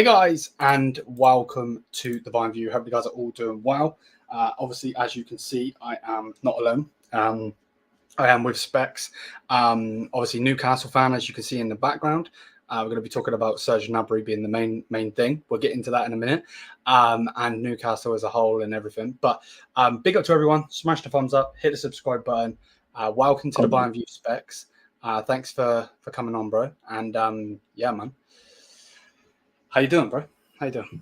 Hey guys, and welcome to the Bayern View. Hope you guys are all doing well. Obviously, as you can see, I am not alone. I am with Specs. Obviously, Newcastle fan, as you can see in the background. We're going to be talking about Serge Gnabry being the main thing. We'll get into that in a minute. And Newcastle as a whole and everything. But big up to everyone. Smash the thumbs up. Hit the subscribe button. Welcome to the Bayern View, Specs. Thanks for coming on, bro. And yeah, man. How you doing, bro? How you doing?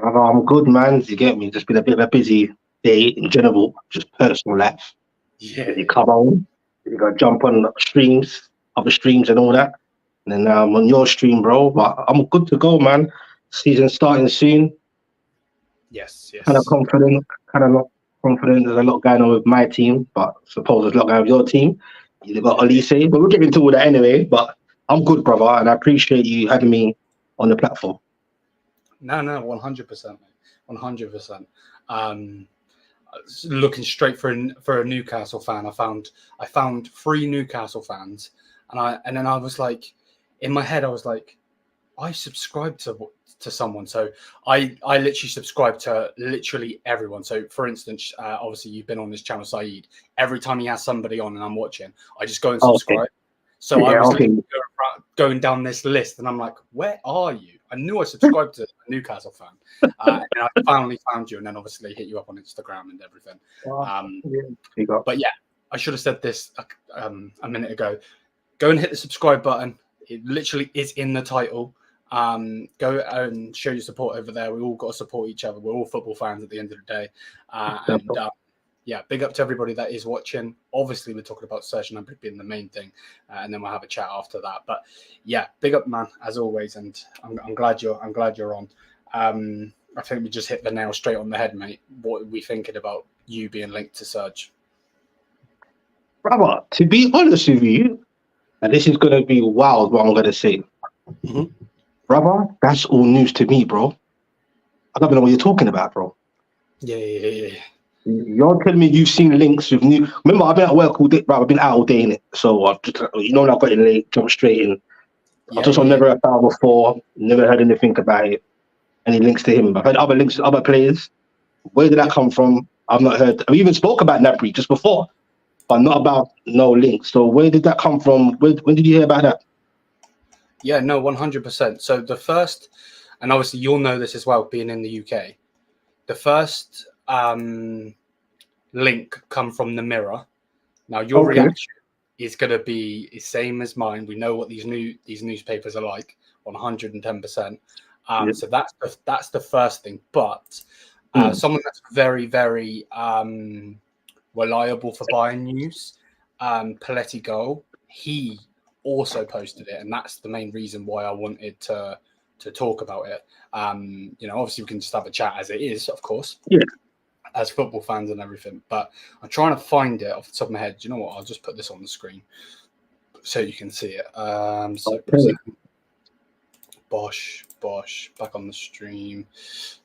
I'm good, man. You get me? Just been a bit of a busy day in general, just personal life. Yeah. You come on, you got to jump on other streams and all that. And then I'm on your stream, bro. But I'm good to go, man. Season starting soon. Yes. Kind of confident, kind of not confident. There's a lot going on with my team, but suppose there's a lot going on with your team. You've got Elise, but we'll get into all that anyway. But I'm good, brother, and I appreciate you having me on the platform. No, 100%, mate. 100%. Looking straight for a Newcastle fan, I found 3 Newcastle fans, and then I was like, in my head, I was like, I subscribed to someone, so I literally subscribe to literally everyone. So, for instance, obviously you've been on this channel, Saeed. Every time he has somebody on and I'm watching, I just go and subscribe. Okay. So I was going down this list, and I'm like, "Where are you?" I knew I subscribed to a Newcastle fan, and I finally found you, and then obviously hit you up on Instagram and everything. But yeah, I should have said this a minute ago. Go and hit the subscribe button. It literally is in the title. Go and show your support over there. We all got to support each other. We're all football fans at the end of the day, yeah, big up to everybody that is watching. Obviously, we're talking about Serge Gnabry being the main thing, and then we'll have a chat after that. But yeah, big up, man, as always. And I'm glad you're on. I think we just hit the nail straight on the head, mate. What are we thinking about you being linked to Serge? Brother, to be honest with you, and this is gonna be wild, what I'm gonna say, brother, that's all news to me, bro. I don't know what you're talking about, bro. Yeah. You're telling me you've seen links with new. Remember, I've been at work all day, right? I've been out all day in it, so I've just, when I got in late, jumped straight in. I've never heard about before, never heard anything about it. Any links to him? I've heard other links to other players. Where did that come from? I've not heard. We even spoke about Gnabry just before, but not about no links. So where did that come from? When did you hear about that? Yeah, no, 100%. So the first, and obviously you'll know this as well, being in the UK, the first link come from the Mirror. Now your reaction is going to be the same as mine. We know what these newspapers are like, 110%. So that's the first thing. But someone that's very, very reliable for Bayern news, Paletti Goal, he also posted it, and that's the main reason why I wanted to talk about it. Obviously we can just have a chat as it is, of course. Yeah. As football fans and everything, but I'm trying to find it off the top of my head. Do you know what? I'll just put this on the screen so you can see it. Bosh, back on the stream.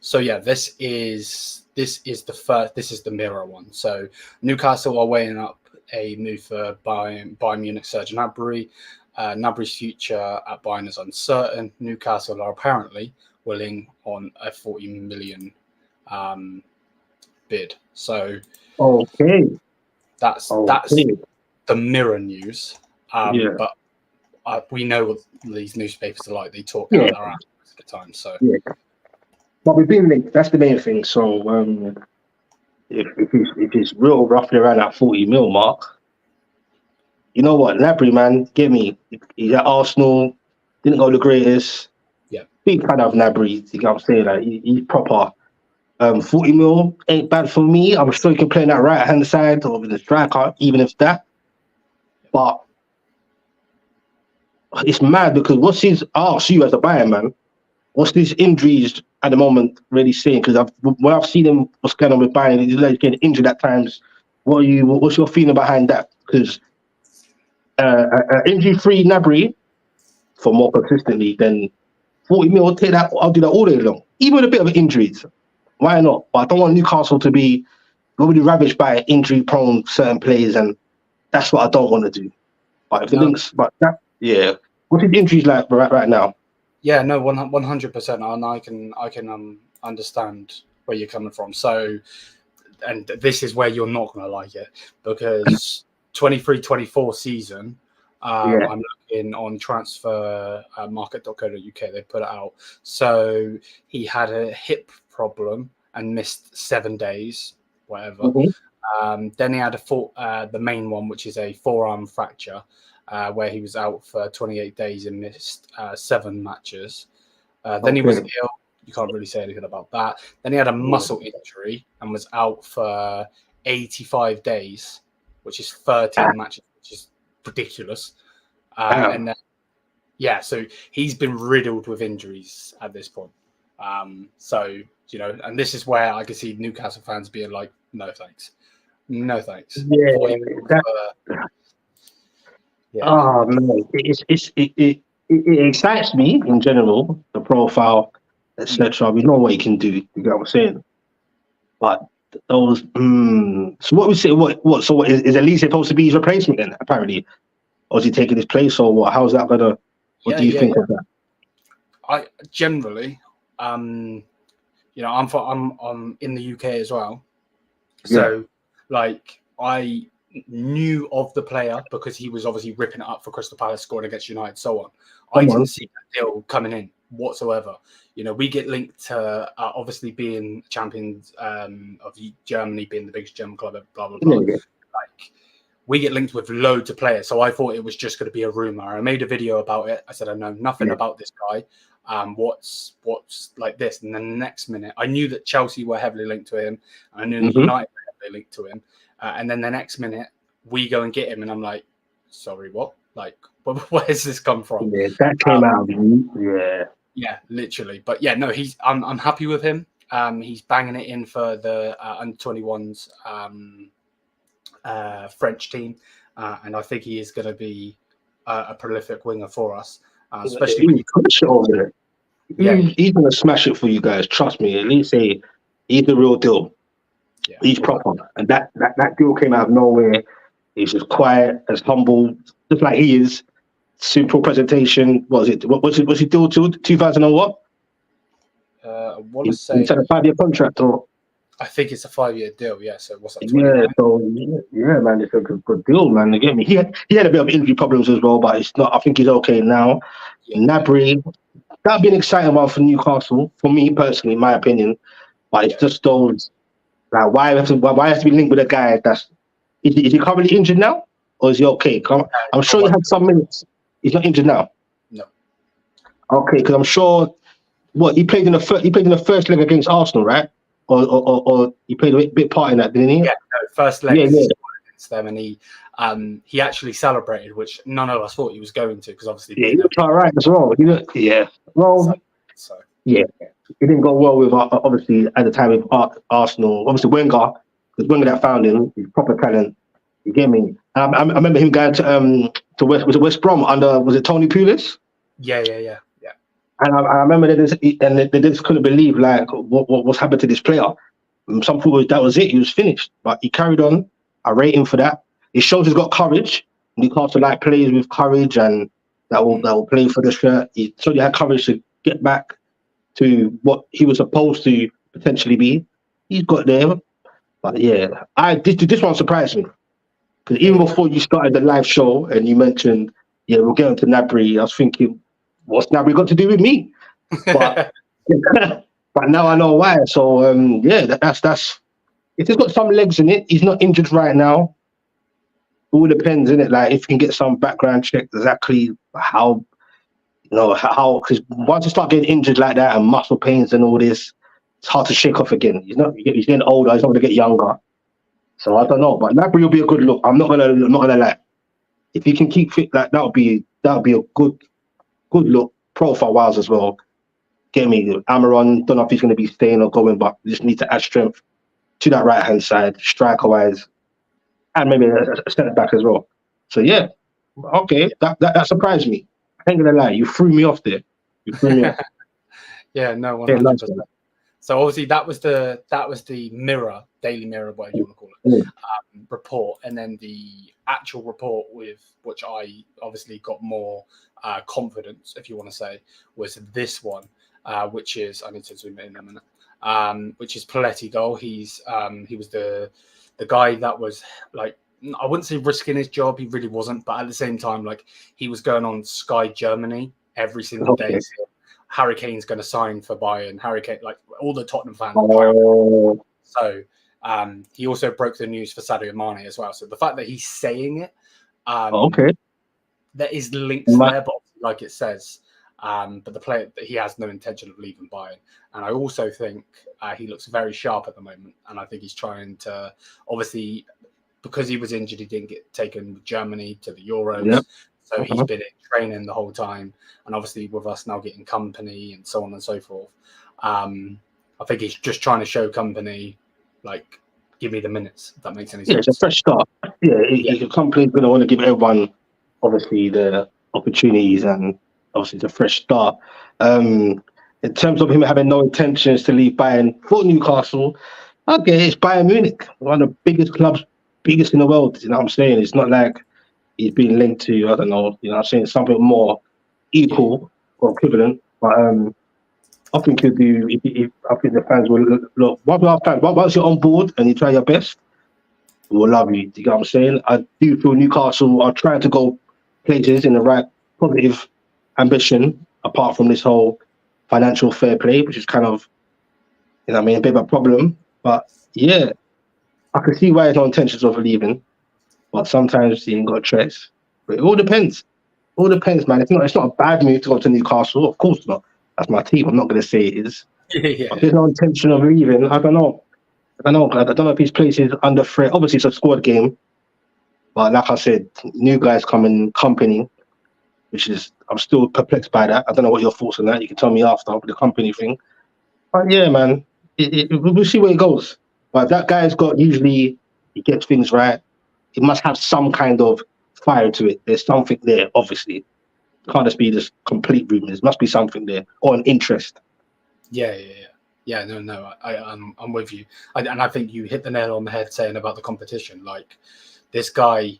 So yeah, this is the Mirror one. So Newcastle are weighing up a move for Bayern Munich Serge Gnabry. Gnabry's future at Bayern is uncertain. Newcastle are apparently willing on a 40 million bid. So that's the Mirror news. But we know what these newspapers are like. They talk out their ass most of the time. So but we've been linked. That's the main thing. So if it's real roughly around that 40 mil mark, you know what, Gnabry, man, get me. He's at Arsenal, didn't go the greatest. Yeah, big fan of Gnabry. You know what I'm saying? Like he's proper. 40 mil ain't bad for me. I'm sure you can play on that right hand side or with the striker, even if that. But it's mad because I'll see you as a Bayern man. What's these injuries at the moment really saying? Because when I've seen him, what's going on with Bayern, he's like getting injured at times. What's your feeling behind that? Because injury-free Gnabry for more consistently than 40 mil, I'll take that. I'll do that all day long, even with a bit of injuries. Why not? But I don't want Newcastle to be really ravaged by injury-prone certain players, and that's what I don't want to do. But if the links, what's his injuries like right now? Yeah, no, 100%, and I can understand where you're coming from. So, and this is where you're not going to like it, because 23-24 season, Yeah. I'm looking on transfer market.co.uk. They put it out. So he had a hip problem and missed 7 days, whatever. Then he had the main one, which is a forearm fracture, where he was out for 28 days and missed 7 matches. Then he was ill. You can't really say anything about that. Then he had a muscle injury and was out for 85 days, which is 13 matches, which is ridiculous. And then, so he's been riddled with injuries at this point. So, you know, and this is where I can see Newcastle fans being like, no thanks. No thanks. Yeah. Oh man, it excites me in general, the profile, etc. We know what he can do. You get what I'm saying? But those, so what we say, what? So what is Elise supposed to be his replacement then? Apparently, or is he taking his place, or what? How's that gonna? What do you think of that? I generally, you know, I'm in the UK as well, so like I knew of the player because he was obviously ripping it up for Crystal Palace, scoring against United, so on. I didn't see that deal coming in whatsoever. You know, we get linked to obviously being champions of Germany, being the biggest German club, blah blah blah. Like, we get linked with loads of players, so I thought it was just going to be a rumor. I made a video about it. I said I know nothing about this guy. What's like this? And then the next minute, I knew that Chelsea were heavily linked to him. And I knew that United were heavily linked to him. And then the next minute, we go and get him, and I'm like, sorry, what? Like, where does this come from? Yeah, that came out. Yeah, literally. But yeah, no, I'm happy with him. He's banging it in for the under 21s French team, and I think he is going to be a prolific winger for us, especially when you he's going to smash it for you guys. Trust me. At least say he's the real deal. Yeah. He's proper, and that deal came out of nowhere. He's just quiet, as humble, just like he is. Simple presentation. What was he deal to 2000 and what? I want to say he signed a 5-year contract, or I think it's a 5-year deal. Yeah, so what's that? 29? Yeah, man, it's a good deal, man. You get me? He had a bit of injury problems as well, but it's not. I think he's okay now. Gnabry, that'd be an exciting one for Newcastle, for me personally, in my opinion. But it's just those. Like, why have to be linked with a guy that's is he currently injured now, or is he okay? I'm sure he had some minutes. He's not injured now. No. Okay, because I'm sure he played in the first leg against Arsenal, right? Or he played a bit part in that, didn't he? Yeah, no, first leg against them, and he actually celebrated, which none of us thought he was going to, because obviously he looked all right as well. It didn't go well with obviously at the time with Arsenal. Obviously Wenger, because Wenger that found him, he's proper talent. You get me? I remember him going to West Brom under, was it Tony Pulis? Yeah. And I remember they just couldn't believe like what's happened to this player. Some people that was it. He was finished, but he carried on. I rate him for that. It shows he's got courage. Newcastle like plays with courage, and that will play for the shirt. He showed he had courage to get back to what he was supposed to potentially be. He's got there, but yeah, this one surprised me, because even before you started the live show and you mentioned, we'll get into Gnabry, I was thinking, what's Gnabry got to do with me? But but now I know why. So that's if he's got some legs in it, he's not injured right now. It all depends, innit? Like if you can get some background check exactly how. Because once you start getting injured like that and muscle pains and all this, it's hard to shake off again. He's getting older. He's not going to get younger. So I don't know, but Gnabry will be a good look. I'm not gonna lie. If he can keep fit, that would be a good look profile wise as well. Get me? Amaron, don't know if he's going to be staying or going, but you just need to add strength to that right hand side, striker wise, and maybe a centre back as well. So yeah, okay, that surprised me. I ain't gonna lie, you threw me off there. Yeah, no, 100%. So obviously that was the Mirror, Daily Mirror, whatever you want to call it, report, and then the actual report with which I obviously got more confidence, if you want to say, was this one, which is, I need to zoom in a minute, which is Politico. He was the guy that was like, I wouldn't say risking his job, he really wasn't, but at the same time, like, he was going on Sky Germany every single day. So Harry Kane's going to sign for Bayern. Harry Kane, like all the Tottenham fans. So he also broke the news for Sadio Mané as well. So the fact that he's saying it, there is links there, but like it says, but the player, he has no intention of leaving Bayern. And I also think he looks very sharp at the moment. And I think he's trying to, obviously, because he was injured, he didn't get taken with Germany to the Euros. Yep. So he's been in training the whole time. And obviously with us now getting company and so on and so forth, I think he's just trying to show company, like, give me the minutes, if that makes any sense. Yeah, it's a fresh start. The company's going to want to give everyone, obviously, the opportunities, and obviously it's a fresh start. In terms of him having no intentions to leave Bayern for Newcastle, okay, it's Bayern Munich, one of the biggest clubs, biggest in the world. You know what I'm saying? It's not like he's been linked to, I don't know, you know what I'm saying, something more equal or equivalent. But I think he'll do. I think the fans will look. Once you're on board and you try your best, we'll love you. Do you get what I'm saying? I do feel Newcastle are trying to go places in the right positive ambition, apart from this whole financial fair play, which is kind of, you know what I mean, a bit of a problem. But yeah, I can see why there's no intentions of leaving. But sometimes you ain't got a choice. But it all depends. All depends, man. It's not a bad move to go to Newcastle. Of course not. That's my team. I'm not going to say it is. But there's no intention of leaving. I don't know. I don't know if his place is under threat. Obviously, it's a squad game. But like I said, new guys coming company, which is, I'm still perplexed by that. I don't know what your thoughts on that. You can tell me after with the company thing. But yeah, man, we'll see where it goes. But that guy's got, usually, he gets things right. He must have some kind of fire to it. There's something there, obviously. It can't just be just complete rumours. There must be something there, or an interest. Yeah. No, I'm with you. And I think you hit the nail on the head saying about the competition. Like, this guy,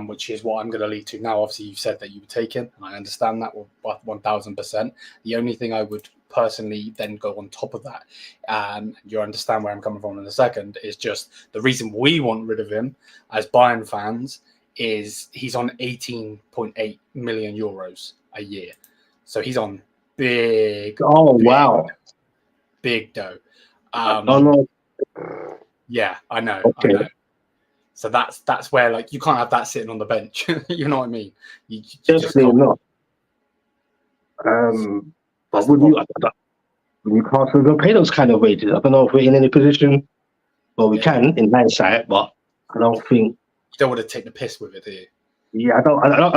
which is what I'm going to lead to now. Obviously, you've said that you would take him, and I understand that 1,000%. The only thing I would personally then go on top of that, you understand where I'm coming from in a second, is just the reason we want rid of him as Bayern fans is he's on 18.8 million euros a year. So he's on big. Oh, wow. Big dough. Yeah, I know. Okay. I know. So that's where, like, you can't have that sitting on the bench. You know what I mean? You definitely not. But would Newcastle go pay those kind of wages? I don't know if we're in any position. Well, we can in hindsight, but I don't think. You don't want to take the piss with it, do you? Yeah, I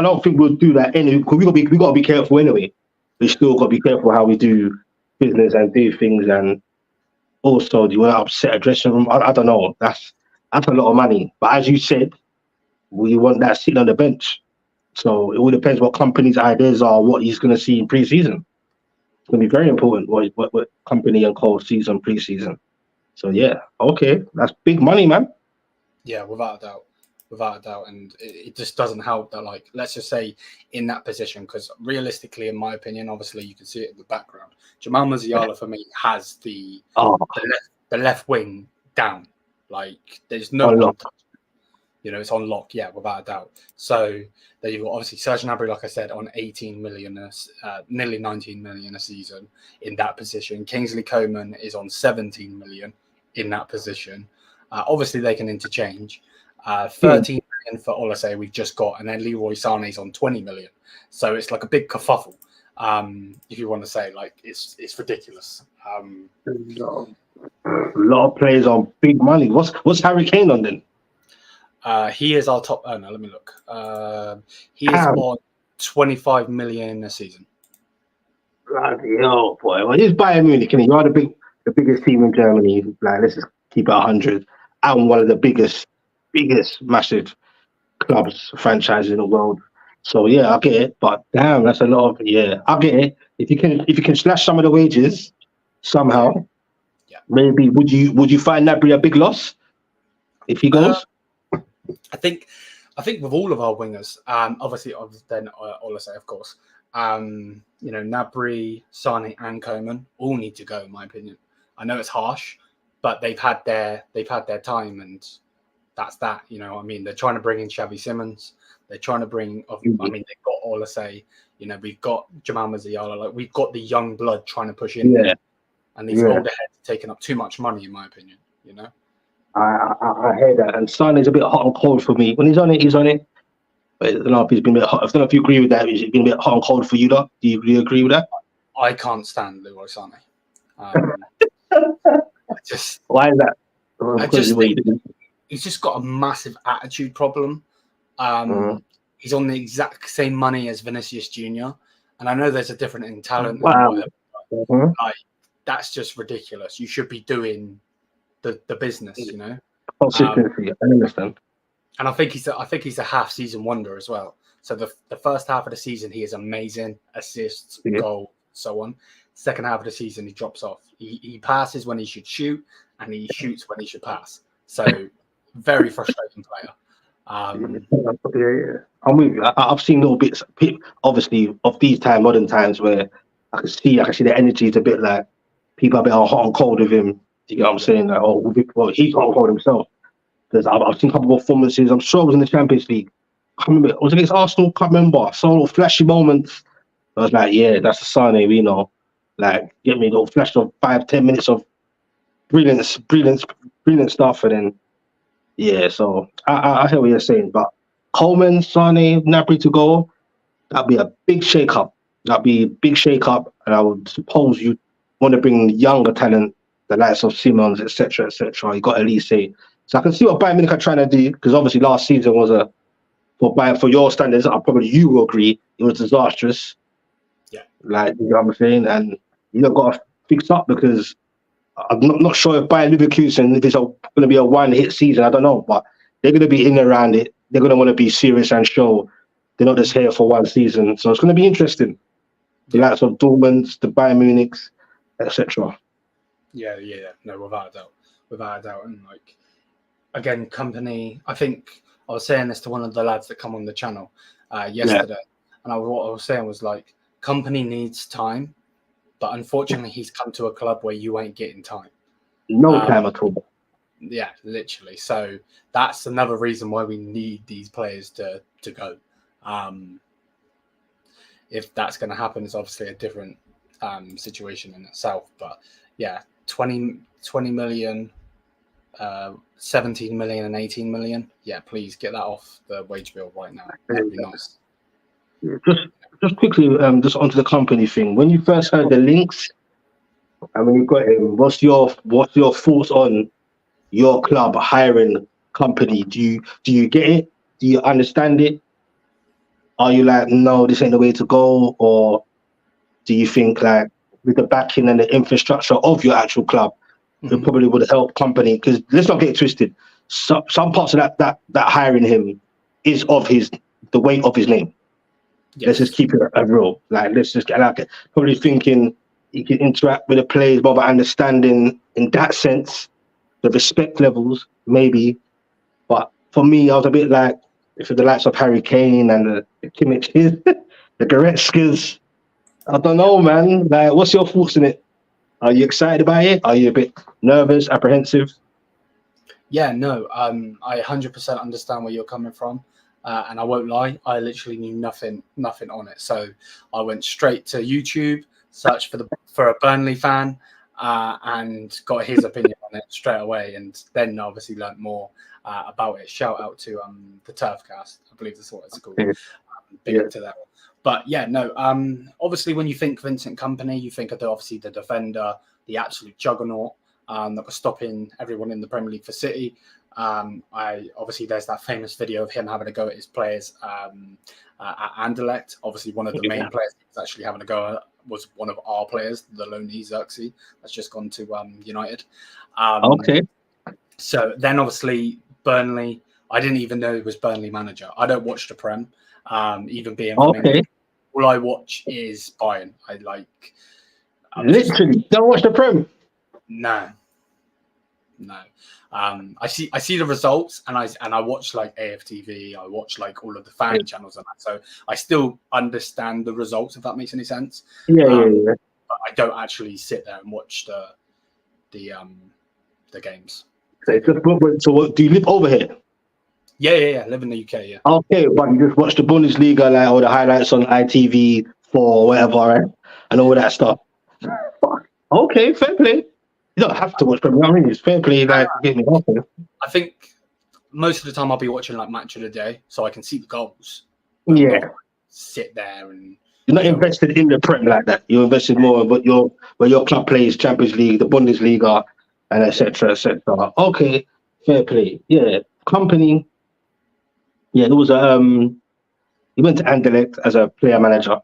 don't think we'll do that anyway. Because we got to be careful anyway. We still got to be careful how we do business and do things, and also, do you want to upset a dressing room? I don't know. That's a lot of money. But as you said, we want that sitting on the bench. So it all depends what company's ideas are, what he's going to see in pre-season. It's going to be very important what company and co season pre-season. So yeah, okay, that's big money, man. Yeah, without a doubt, and it just doesn't help that, like, let's just say in that position, because realistically, in my opinion, obviously you can see it in the background. Jamal Musiala for me has the left wing down. Like, there's no one touching it. You know, it's on lock, yeah, without a doubt. So there you've got, obviously, Serge Gnabry, like I said, on 18 million, nearly 19 million a season in that position. Kingsley Coman is on 17 million in that position. Obviously, they can interchange. 13 million for Olise we've just got, and then Leroy Sané's on 20 million. So it's like a big kerfuffle, if you want to say. Like, it's ridiculous. A lot of players on big money. What's Harry Kane on then? He is our top earner. Let me look. He is on 25 million a season. Bloody hell, boy. Well, he's Bayern Munich, and you are the biggest team in Germany. Like, let's just keep it 100. And one of the biggest massive clubs, franchises in the world. So yeah, I get it. But damn, that's a lot of, I get it. If you can slash some of the wages somehow, maybe would you find Gnabry a big loss if he goes? I think I think with all of our wingers, obviously, then Olise, of course, Gnabry, Sane, and Coman all need to go, in my opinion. I know it's harsh, but they've had their time, and that's that. You know, I mean, they're trying to bring in Xavi Simons. They're trying to bring. I mean, they've got Olise. You know, we've got Jamal Musiala. Like, we've got the young blood trying to push in there, and these older heads are taking up too much money, in my opinion. You know. I hear that, and Sane's a bit hot and cold for me. When he's on it, he's on it. But I don't know if he's been a bit hot. I don't know if you agree with that. He's been a bit hot and cold for you, though. Do you agree with that? I can't stand Leroy Sané. Why is that? I just think he's just got a massive attitude problem. He's on the exact same money as Vinicius Junior, and I know there's a difference in talent. Wow. Like, that's just ridiculous. You should be doing the business, you know. Consistency, I understand. And I think he's a half season wonder as well. So the first half of the season he is amazing, assists, goal, so on. Second half of the season he drops off. He passes when he should shoot, and he shoots when he should pass. So very frustrating player. I'm with you. I've seen little bits, obviously, of these modern times, where I can see the energy is a bit like people are a bit hot and cold with him. You get what I'm saying? Like, well, he's hot and cold himself. Because I've seen a couple of performances. I'm sure it was in the Champions League. I can't remember. It was against Arsenal. Can't remember. I saw little flashy moments. I was like, yeah, that's the Sané, we know. Like, get me a little flash of 5-10 minutes of brilliant stuff, and then so I hear what you're saying. But Coleman, Sané, Gnabry to go, that'd be a big shake-up. And I would suppose you want to bring younger talent, the likes of Simons, etc., etc. You got Elise. So I can see what Bayern Munich are trying to do, because obviously last season was for your standards, you will agree, it was disastrous. Yeah. Like, you know what I'm saying? And you have got to fix up, because I'm not sure if Bayern Leverkusen, if it's going to be a one-hit season, I don't know, but they're going to be in and around it. They're going to want to be serious and show they're not just here for one season. So it's going to be interesting. The likes of Dortmund, the Bayern Munichs, etc. Yeah. No, without a doubt. And like, again, company. I think I was saying this to one of the lads that come on the channel yesterday, and what I was saying was, like, company needs time, but unfortunately, he's come to a club where you ain't getting time. No time at all. Yeah, literally. So that's another reason why we need these players to go. If that's going to happen, it's obviously a different situation in itself. But yeah, 20 million, 17 million and 18 million. Yeah, please get that off the wage bill right now. That'd be nice. Just quickly, just onto the company thing. When you first heard the links, and when you got him, what's your thoughts on your club hiring company? Do you get it? Do you understand it? Are you like, no, this ain't the way to go? Or do you think, like, with the backing and the infrastructure of your actual club, it probably would help company? Because let's not get it twisted. Some parts of that hiring him is of the weight of his name. Yes. Let's just keep it real. Like, let's just get like it. Probably thinking he can interact with the players, more by understanding in that sense, the respect levels, maybe. But for me, I was a bit like, for the likes of Harry Kane and the Kimmiches, the Goretzkas, I don't know, man. Like, what's your thoughts on it? Are you excited about it? Are you a bit nervous, apprehensive? Yeah, no. I 100% understand where you're coming from. And I won't lie, I literally knew nothing on it. So I went straight to YouTube, searched for a Burnley fan, and got his opinion on it straight away. And then obviously learnt more about it. Shout out to the Turfcast, I believe that's what it's called. Big up to that. But yeah, no. Obviously, when you think Vincent Kompany, you think of the defender, the absolute juggernaut that was stopping everyone in the Premier League for City. Obviously there's that famous video of him having a go at his players at Anderlecht. Obviously, one of the main players he was actually having a go at was one of our players, the lonely Xerxes, that's just gone to United. Okay. So then obviously Burnley, I didn't even know he was Burnley manager. I don't watch the Prem, even being from England. All I watch is Bayern. Literally, don't watch the Prem? No. no. I see the results, and I watch like AFTV. I watch like all of the fan channels and that. So I still understand the results, if that makes any sense. Yeah. But I don't actually sit there and watch the games. So what, do you live over here? Yeah. Live in the UK. Yeah. Okay, but you just watch the Bundesliga, like, or the highlights on ITV4 or whatever, right? And all that stuff. Okay, fair play. You don't have to watch Premier League. It's fair play. Like, get me off here. I think most of the time I'll be watching like match of the day, so I can see the goals. Yeah. Not sit there and. You're not invested in the Prem like that. You're invested more in where your club plays, Champions League, the Bundesliga, and etc. Okay, fair play. Yeah, company. Yeah, there was he went to Anderlecht as a player manager.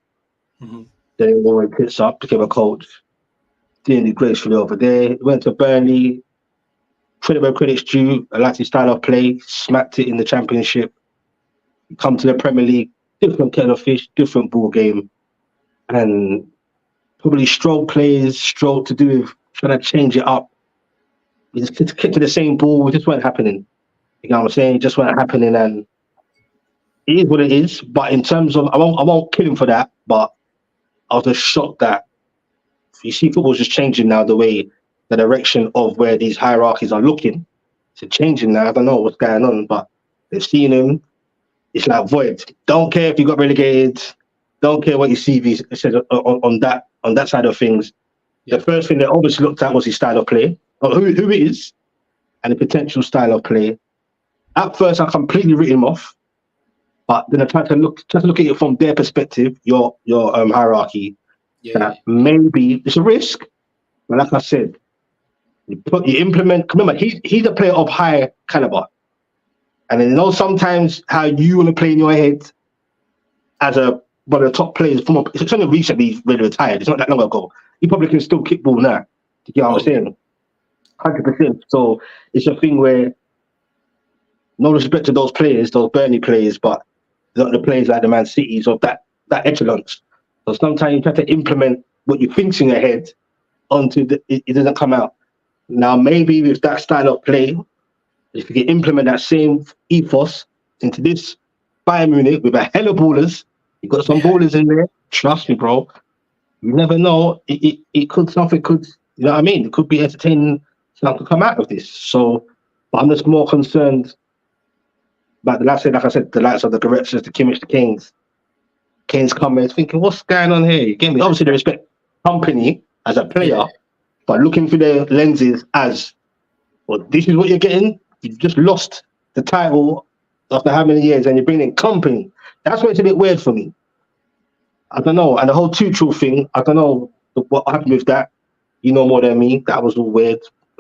Mm-hmm. Then he went pits up, became a coach. Doing it gracefully over there. He went to Burnley. Credit where credit's due. I liked his style of play. Smacked it in the Championship. Come to the Premier League, different kettle of fish, different ball game, and probably stroke players, stroke to do with trying to change it up. He just kept to the same ball. It just weren't happening. You know what I'm saying? It just weren't happening, and it is what it is. But in terms of, I won't kill him for that. But I was just shocked that you see football's just changing now. The way, the direction of where these hierarchies are looking, it's changing now. I don't know what's going on, but they've seen him. It's like void. Don't care if you got relegated. Don't care what your CV says on that side of things. Yeah. The first thing they obviously looked at was his style of play, or who it is, and the potential style of play. At first, I completely written him off, but then I tried to look at it from their perspective, your hierarchy. Yeah. Maybe it's a risk, but like I said, you implement. Remember, he's a player of high caliber. And then, sometimes how you want to play in your head as one of the top players it's only recently really retired. It's not that long ago. He probably can still kick ball now. You get what I'm saying? 100%. So it's a thing where, no respect to those players, those Burnley players, but the players like the Man Cities of that echelons. So sometimes you try to implement what you think's in your head onto it doesn't come out. Now maybe with that style of play, if you can implement that same ethos into this Bayern Munich with a hell of ballers, you've got some ballers in there. Trust me, bro. You never know. Something could, you know what I mean? It could be entertaining. Something could come out of this. So, but I'm just more concerned about like I said, the likes of the Goretzkas, the Kimmich, the Kanes. Kane's coming, thinking, what's going on here? You get me? Obviously, they respect company as a player, but looking through their lenses as, well, this is what you're getting. You've just lost the title after how many years, and you're bringing in company. That's why it's a bit weird for me. I don't know. And the whole Tuchel thing, I don't know what happened with that. You know more than me. That was all weird.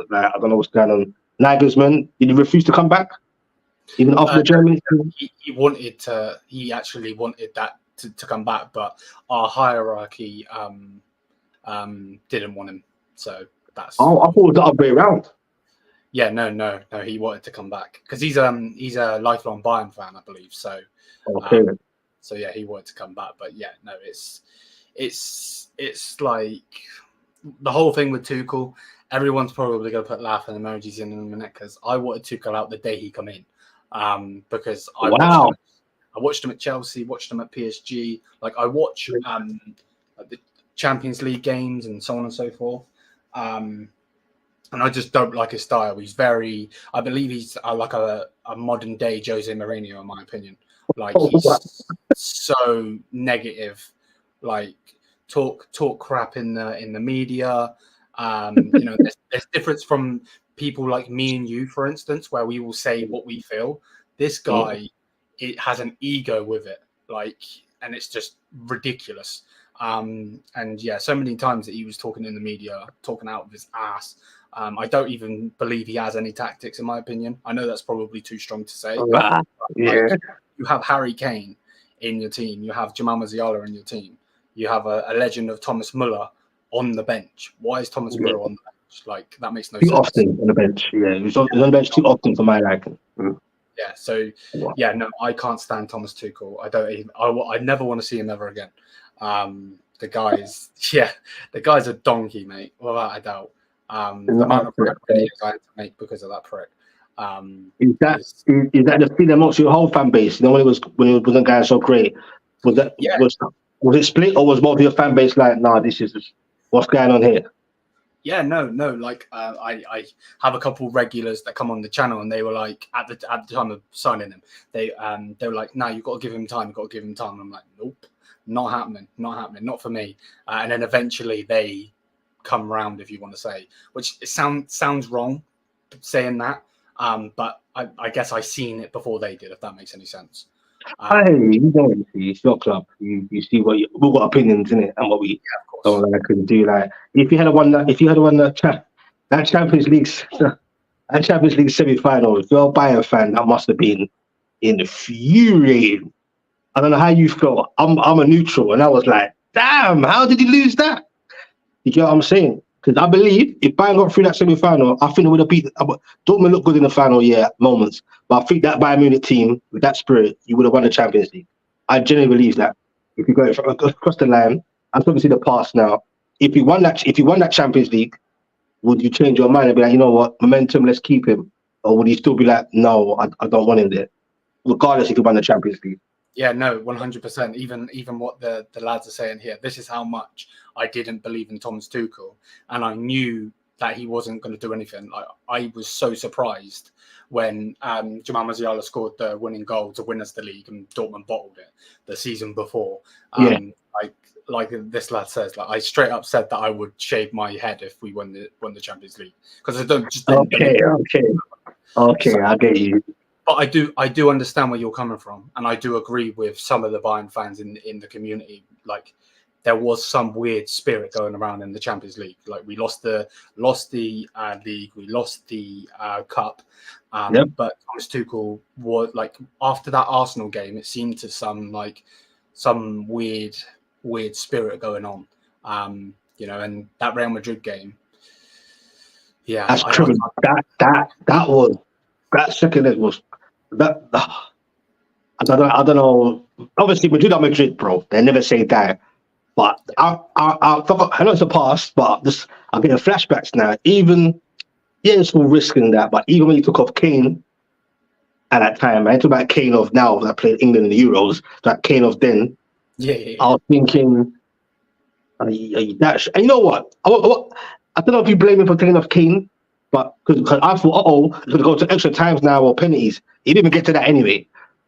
Like, I don't know what's going on. Nagelsmann, did he refuse to come back? Even after the Germany? He actually wanted that to come back, but our hierarchy didn't want him. So that's. Oh, I thought it was the other way around. Yeah, no. He wanted to come back because he's a lifelong Bayern fan, I believe. So, okay. So yeah, he wanted to come back, but yeah, no, it's like the whole thing with Tuchel. Everyone's probably gonna put laughing emojis in a minute because I wanted Tuchel out the day he come in, because I watched him at Chelsea, watched him at PSG. Like I watch the Champions League games and so on and so forth. And I just don't like his style. I believe he's like a modern day Jose Mourinho, in my opinion. Like he's so negative, like talk crap in the media. There's difference from people like me and you, for instance, where we will say what we feel. This guy, it has an ego with it, like, and it's just ridiculous. And yeah, so many times that he was talking in the media, talking out of his ass. I don't even believe he has any tactics, in my opinion. I know that's probably too strong to say. But, you have Harry Kane in your team. You have Jamal Musiala in your team. You have a legend of Thomas Müller on the bench. Why is Thomas Müller on the bench? Like, that makes no sense. Too often on the bench. Yeah, he's on the bench too often for my liking. Yeah, so, yeah, no, I can't stand Thomas Tuchel. I never want to see him ever again. The guy's a donkey, mate, without a doubt. The amount of videos I had to make because of that prick. Is that the feeling amongst your whole fan base? When it wasn't going so great, was it split, or was both of your fan base like, nah, this is what's going on here? Yeah, no. Like I have a couple regulars that come on the channel, and they were like, at the time of signing him, they were like, "No, you've got to give him time. And I'm like, nope, not happening, not for me. And then eventually they come round, if you want to say, which it sounds wrong saying that, but I guess I seen it before they did, if that makes any sense. You don't see, it's your club. You see we've got opinions in it, and what we don't like and do. Like if you had won that Champions League semi-final, if you're a Bayern fan, that must have been infuriating. I don't know how you felt. I'm a neutral, and I was like, damn, how did he lose that? You get what I'm saying? Because I believe if Bayern got through that semi-final, I think they would have beat. Dortmund looked good in the final, moments. But I think that Bayern Munich team, with that spirit, you would have won the Champions League. I genuinely believe that. If you go across the line, I'm talking to the past now. If you won that Champions League, would you change your mind and be like, you know what, momentum, let's keep him? Or would you still be like, no, I don't want him there, regardless if you won the Champions League? Yeah, no, 100%. Even what the lads are saying here, this is how much I didn't believe in Thomas Tuchel, and I knew that he wasn't going to do anything. I was so surprised when Jamal Musiala scored the winning goal to win us the league, and Dortmund bottled it the season before. Like this lad says, like I straight up said that I would shave my head if we won the Champions League, because I didn't. Okay, I get you. But I do understand where you're coming from, and I do agree with some of the Bayern fans in the community. Like there was some weird spirit going around in the Champions League. Like we lost the league, we lost the cup, but Thomas Tuchel was like, after that Arsenal game, it seemed to some weird spirit going on. And that Real Madrid game. Yeah, that's true. That second leg was. I don't know. Obviously, Madrid, bro. They never say die. But I know it's a past, but I'm getting flashbacks now. Even it's all risking that. But even when you took off Kane at that time, I talk about Kane of now that played England in the Euros. That Kane of then. Yeah. I was thinking, and you know what? I don't know if you blame me for taking off Kane. But because I thought, it's going to go to extra times now or penalties. He didn't even get to that anyway.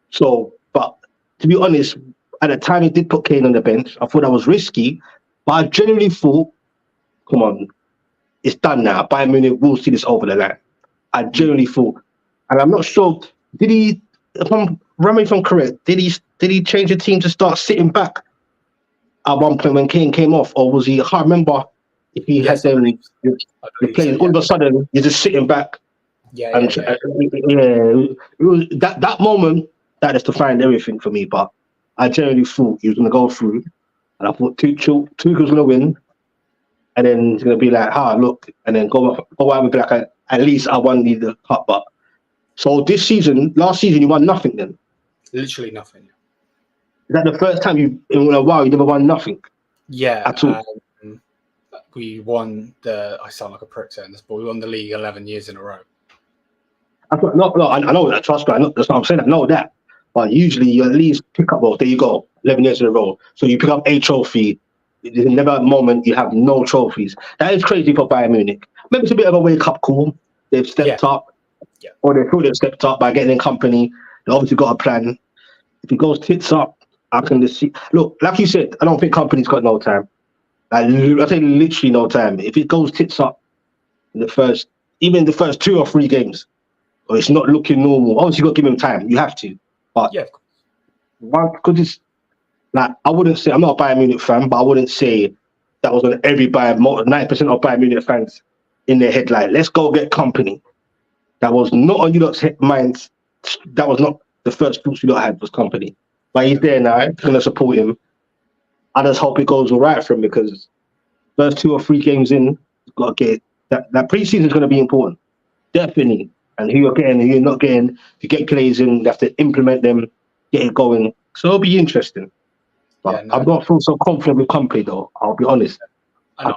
So, but to be honest, at the time he did put Kane on the bench, I thought that was risky. But I genuinely thought, come on, it's done now. Bayern Munich will see this over the line. I genuinely thought, and I'm not sure, did he? If I'm running from correct, did he change the team to start sitting back at one point when Kane came off, or was he? I can't remember. If he had them, you're playing, all of a sudden you're just sitting back. It was that moment that is to find everything for me. But I generally thought he was going to go through, and I thought Tuchel was going to win, and then he's going to be like, look, and then go out and be like, at least I won the cup. But so last season you won nothing. Then literally nothing. Is that the first time in a while you never won nothing? Yeah, at all. We won I sound like a prick saying this, but we won the league 11 years in a row. I know that. Trust me, that's what I'm saying. I know that. But usually you at least pick up, there you go, 11 years in a row. So you pick up a trophy. There's never a moment you have no trophies. That is crazy for Bayern Munich. Maybe it's a bit of a wake-up call. They've stepped up. Yeah. Or they feel they've stepped up by getting in company. They obviously got a plan. If it goes tits up, I can just see. Look, like you said, I don't think company's got no time. I say literally no time. If it goes tits up in the first 2 or 3 games, or it's not looking normal, obviously you've got to give him time. You have to. But because it's like, I wouldn't say, I'm not a Bayern Munich fan, but I wouldn't say that was on every 90% of Bayern Munich fans in their head, like, let's go get company. That was not on you lot's minds. That was not the first thoughts you lot had, was company. But he's there now, going to support him. I just hope it goes all right for him, because first 2 or 3 games in, you've got to get that pre-season is going to be important, definitely. And who you're getting, who you're not getting, you get players in, you have to implement them, get it going. So it'll be interesting. But I've not felt so confident with company, though. I'll be honest. I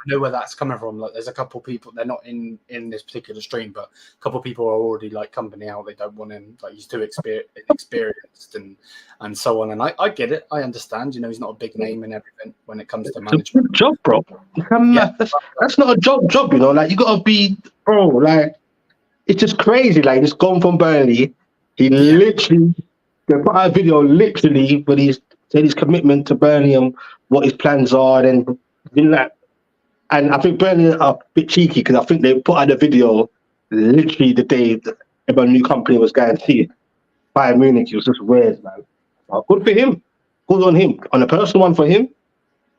know where that's coming from. Like, there's a couple people, they're not in this particular stream, but a couple people are already like company out. They don't want him. Like, he's too experienced and so on. And I get it. I understand. You know, he's not a big name and everything when it comes to management. It's a good job, bro. That's not a job. You know, like you gotta be, bro. Like, it's just crazy. Like, he's gone from Burnley. He literally, they put out a video literally, but he's said his commitment to Burnley and what his plans are, and that. And I think Burnley are a bit cheeky because I think they put out the video literally the day the new company was going to see Bayern Munich. It was just weird, man. But good for him. Good on him. On a personal one for him,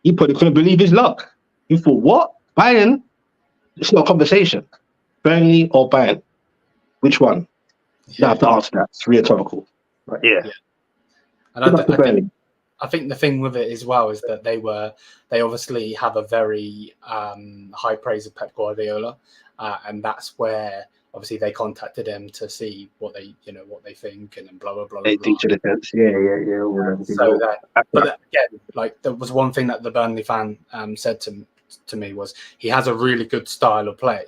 he probably couldn't believe his luck. He thought, what? Bayern? It's not a conversation. Burnley or Bayern? Which one? You have to answer that. It's rhetorical. But yeah. And I think the thing with it as well is that they obviously have a very high praise of Pep Guardiola, and that's where obviously they contacted him to see what they think, and then blah blah blah. They due diligence, yeah. So but again, like, there was one thing that the Burnley fan said to me was he has a really good style of play.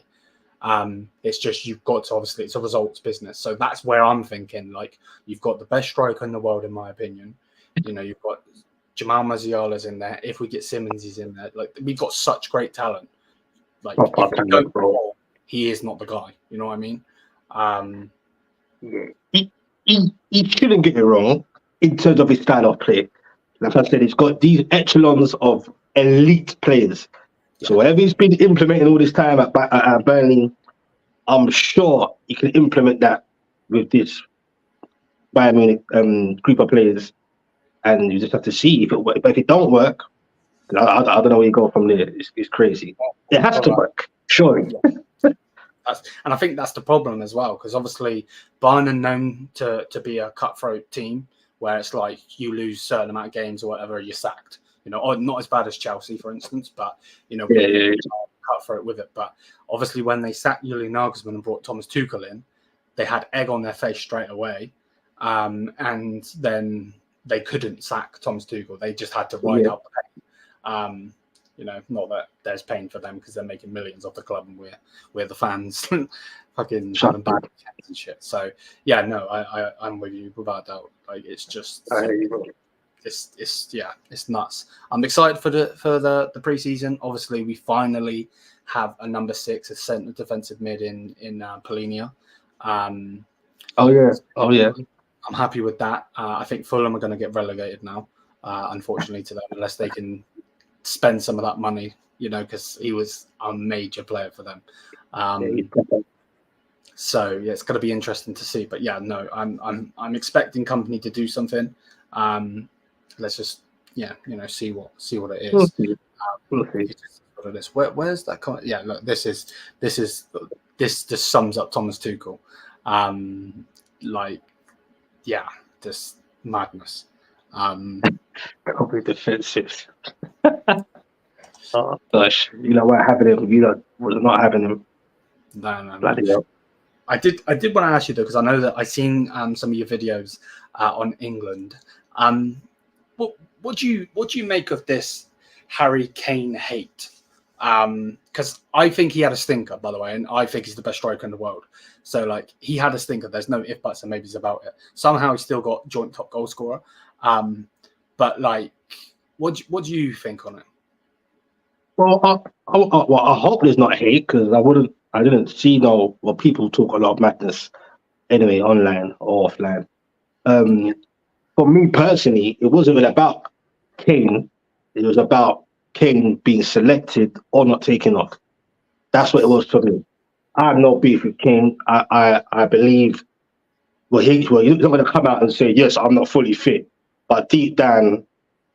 It's just you've got to, obviously it's a results business. So that's where I'm thinking, like, you've got the best striker in the world, in my opinion. You know, you've got Jamal Musiala's in there. If we get Simmons, he's in there. Like, we've got such great talent. Like, he is not the guy. You know what I mean? He shouldn't get it wrong in terms of his style of play. Like I said, he's got these echelons of elite players. So whatever he's been implementing all this time at Burnley, I'm sure he can implement that with this Bayern Munich group of players. And you just have to see if it works. But if it don't work, I don't know where you go from there. It's crazy. It has to work, surely. And I think that's the problem as well, because obviously Bayern are known to be a cutthroat team where it's like you lose a certain amount of games or whatever, you're sacked. You know, or not as bad as Chelsea, for instance, but you know, cutthroat with it. But obviously, when they sacked Julian Nagelsmann and brought Thomas Tuchel in, they had egg on their face straight away, and then they couldn't sack Thomas Tuchel. They just had to ride out the pain. You know, not that there's pain for them because they're making millions off the club, and we're the fans, fucking having bad weekends and shit. So yeah, no, I'm with you without doubt. Like, it's just. It's nuts. I'm excited for the preseason. Obviously, we finally have a number 6, a centre defensive mid in Polinia. Oh yeah. I'm happy with that. I think Fulham are going to get relegated now, unfortunately to them, unless they can spend some of that money. You know, because he was a major player for them. So yeah, it's going to be interesting to see. But yeah, no, I'm expecting company to do something. Let's just see what it is. It's what it is. Where's that comment? Yeah, look, this just sums up Thomas Tuchel. Just madness. Probably defensive. Oh gosh, you know what having him? You know, was not having him. No. Bloody hell. I did want to ask you though, because I know that I seen some of your videos on England. What do you make of this Harry Kane hate? Because I think he had a stinker, by the way, and I think he's the best striker in the world. So like, he had a stinker. There's no if buts and maybes about it. Somehow he still got joint top goal scorer. But like, what do you think on it? Well, I hope there's not hate, because I didn't see people talk a lot of madness anyway, online or offline. For me personally, it wasn't really about Kane. It was about Kane being selected or not taken off. That's what it was for me. I have no beef with Kane. I believe, he's not going to come out and say, yes, I'm not fully fit. But deep down,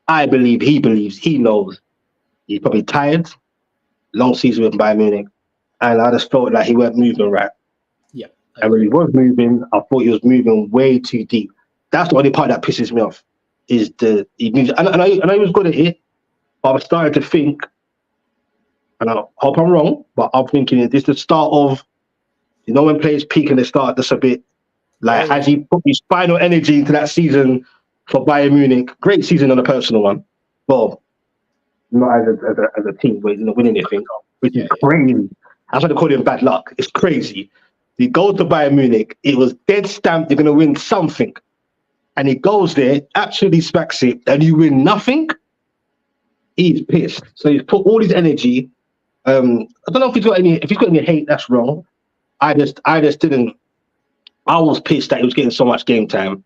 I believe he believes, he knows. He's probably tired, long season with Bayern Munich, and I just felt like he weren't moving right. Yeah. And when he was moving, I thought he was moving way too deep. That's the only part that pisses me off. Is he moves, and I know he was good at it, but I was starting to think, and I hope I'm wrong, but I'm thinking, is this the start of, when players peak and they start just a bit, like, has he put his final energy into that season for Bayern Munich? Great season on a personal one. Well, not as a team, where not winning anything, which is crazy. That's why they call him bad luck. It's crazy. He goes to Bayern Munich. It was dead stamped. You're going to win something, and he goes there, absolutely smacks it, and you win nothing. He's pissed. So he's put all his energy. I don't know if he's got any hate. That's wrong. I just didn't. I was pissed that he was getting so much game time,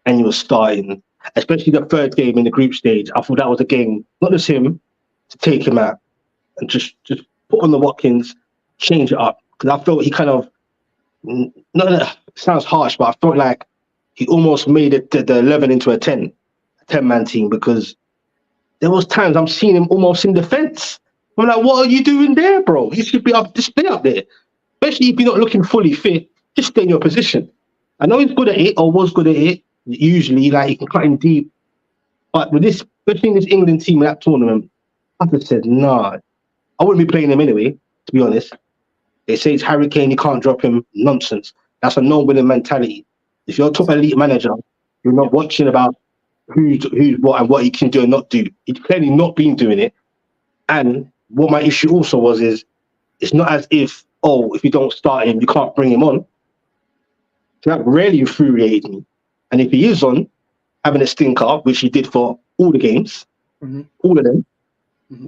and he was starting, especially the third game in the group stage. I thought that was a game, not just him, to take him out and just put on the Watkins, change it up, because I felt he kind of. Not that it sounds harsh, but I felt like he almost made it the 11 into a 10-man team, because there was times I'm seeing him almost in defence. I'm like, what are you doing there, bro? You should be just stay up there. Especially if you're not looking fully fit, just stay in your position. I know he's good at it, or was good at it, usually, like he can cut in deep. But with this, especially in this England team in that tournament, I just said, nah, I wouldn't be playing him anyway, to be honest. They say it's Harry Kane, you can't drop him. Nonsense. That's a no-winning mentality. If you're a top elite manager, you're not watching about who's what and what he can do and not do. He's clearly not been doing it. And what my issue also was is, it's not as if, if you don't start him, you can't bring him on. So that really infuriated me. And if he is on, having a stinker, which he did for all the games, all of them,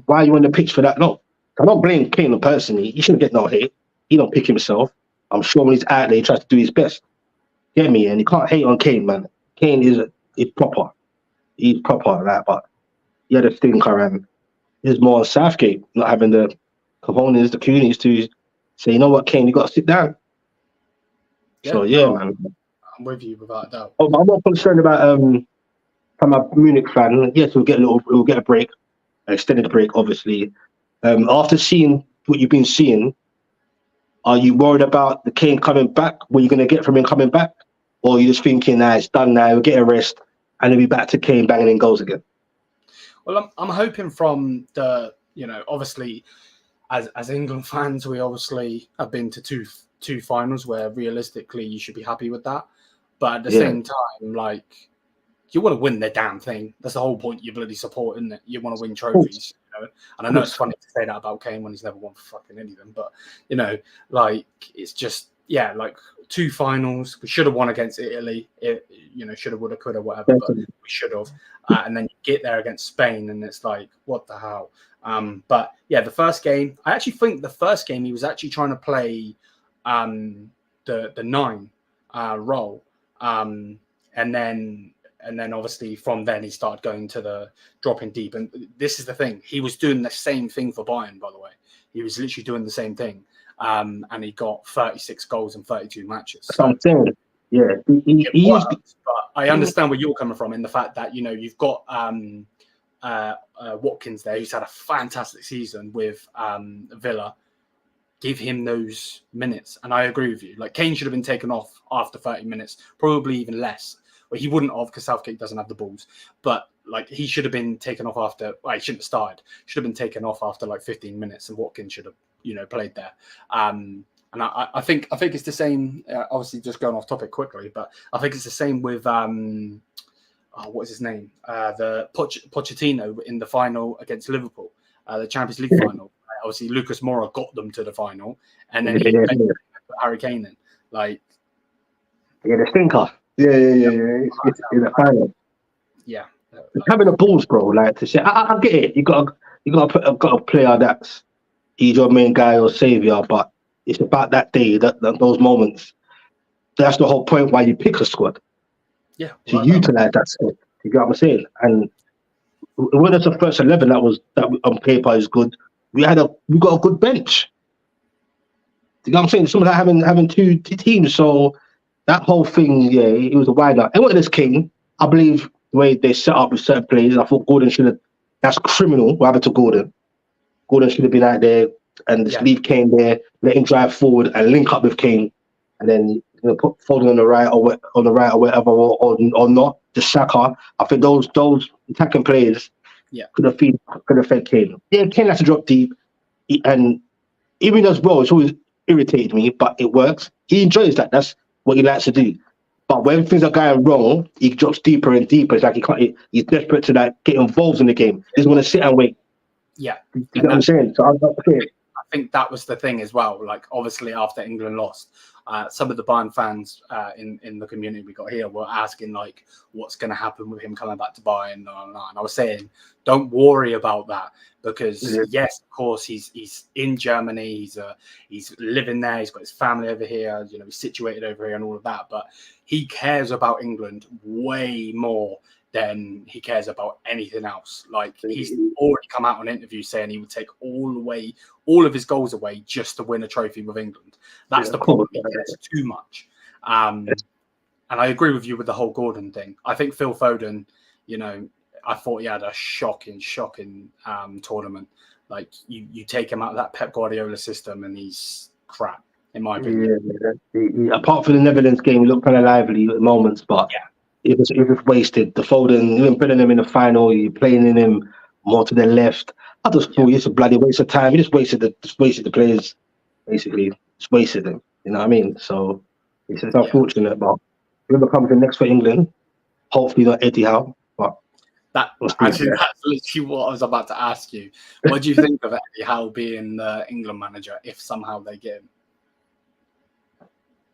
why are you on the pitch for that long? I don't blame Kane personally. He shouldn't get no hate. He don't pick himself. I'm sure when he's out there, he tries to do his best. Get me? And you can't hate on Kane, man. Kane is proper. He's proper, like, but he had a stinker, and it's more on Southgate not having the cojones, the coonies to say, you know what, Kane, you got to sit down. Yeah, so man, I'm with you without a doubt. I'm not concerned about from a Munich fan. Yes, we'll get a break, an extended break, obviously. After seeing what you've been seeing, are you worried about the Kane coming back? What you're going to get from him coming back? Or are you just thinking, it's done now, we'll get a rest, and then be back to Kane banging in goals again? Well, I'm hoping from the, obviously, as England fans, we obviously have been to two finals where realistically you should be happy with that. But at the same time, like, you want to win the damn thing. That's the whole point you bloody support, isn't it? You want to win trophies. And I know it's funny to say that about Kane when he's never won for fucking anything, but like, it's just, like, two finals. We should have won against Italy. Should have, would have, could have, whatever, but we should have. And then you get there against Spain, and it's like, what the hell? But yeah, the first game, I actually think the first game he was actually trying to play the 9 role, and then obviously from then he started going to the dropping deep. And this is the thing. He was doing the same thing for Bayern, by the way. He was literally doing the same thing. And he got 36 goals in 32 matches. That's what I'm saying. Yeah. He worked, but I understand where you're coming from in the fact that, you've got Watkins there, who's had a fantastic season with Villa. Give him those minutes. And I agree with you. Like, Kane should have been taken off after 30 minutes, probably even less. Well, he wouldn't have, because Southgate doesn't have the balls. But like, he should have been taken off after. Well, he shouldn't have started. Should have been taken off after like 15 minutes, and Watkins should have, played there. And I think it's the same. Obviously, just going off topic quickly, but I think it's the same with what is his name? The Pochettino in the final against Liverpool, the Champions League final. Obviously, Lucas Moura got them to the final, and then he put Harry Kane in. Like, the stinker. Yeah. It's in the final. Yeah. Having the balls, bro. Like, to say, I get it. You got to put a player that's he's your main guy or savior, but it's about that day, those moments. That's the whole point why you pick a squad. Yeah. To utilize that squad. You get what I'm saying? And when it's the first 11 that on paper is good, we got a good bench. You know what I'm saying? Some of that having two teams, so that whole thing, it was a wind up. And what is King? I believe the way they set up with certain players, I thought Gordon should have. That's criminal. What happened to Gordon? Gordon should have been out there and just leave Kane there, let him drive forward and link up with Kane, and then put Foden on the right or whatever, or not. Just Saka. I think those attacking players could have fed Kane. Yeah, Kane has to drop deep, and even as well, it's always irritated me, but it works. He enjoys that. That's what he likes to do. But when things are going wrong, he drops deeper and deeper. It's like he's desperate to get involved in the game. He doesn't want to sit and wait. Yeah, You get what I'm saying? So I think that was the thing as well. Like, obviously, after England lost, some of the Bayern fans in the community we got here were asking, like, what's going to happen with him coming back to Bayern? And I was saying, don't worry about that, because yes, of course, he's in Germany. He's living there. He's got his family over here. You know, he's situated over here and all of that. But he cares about England way more than he cares about anything else. Like, he's already come out on interviews saying he would take all of his goals away just to win a trophy with England. That's the problem. He cares too much. And I agree with you with the whole Gordon thing. I think Phil Foden, you know, I thought he had a shocking tournament. Like, you take him out of that Pep Guardiola system and he's crap, in my opinion. Apart from the Netherlands game, he looked kind of lively at moments, but it was wasted. The Foden, even putting him in the final, you're playing in him more to the left. I just thought it's a bloody waste of time. He just wasted the players, basically. Just wasted them. You know what I mean? So it's unfortunate, but whoever comes in next for England, hopefully not Eddie Howe. But that's literally what I was about to ask you. What do you think of Eddie Howe being the England manager if somehow they get him?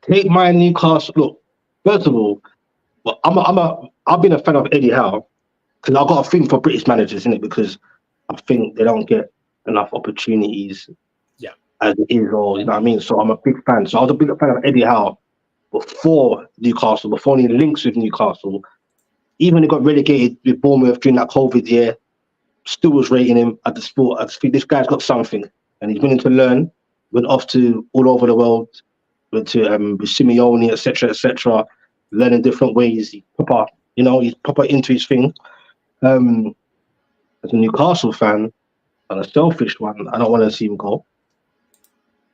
Take my Newcastle. Look, first of all, I've been a fan of Eddie Howe because I've got a thing for British managers, isn't it? Because I think they don't get enough opportunities as it is, or you know what I mean? So I'm a big fan. So I was a big fan of Eddie Howe before Newcastle, before any links with Newcastle. Even when he got relegated with Bournemouth during that COVID year, still was rating him at the sport. I just think this guy's got something and he's willing to learn. Went off to all over the world, went to with Simeone, etc., learning different ways. He's proper into his thing. As a Newcastle fan, and a selfish one, I don't want to see him go.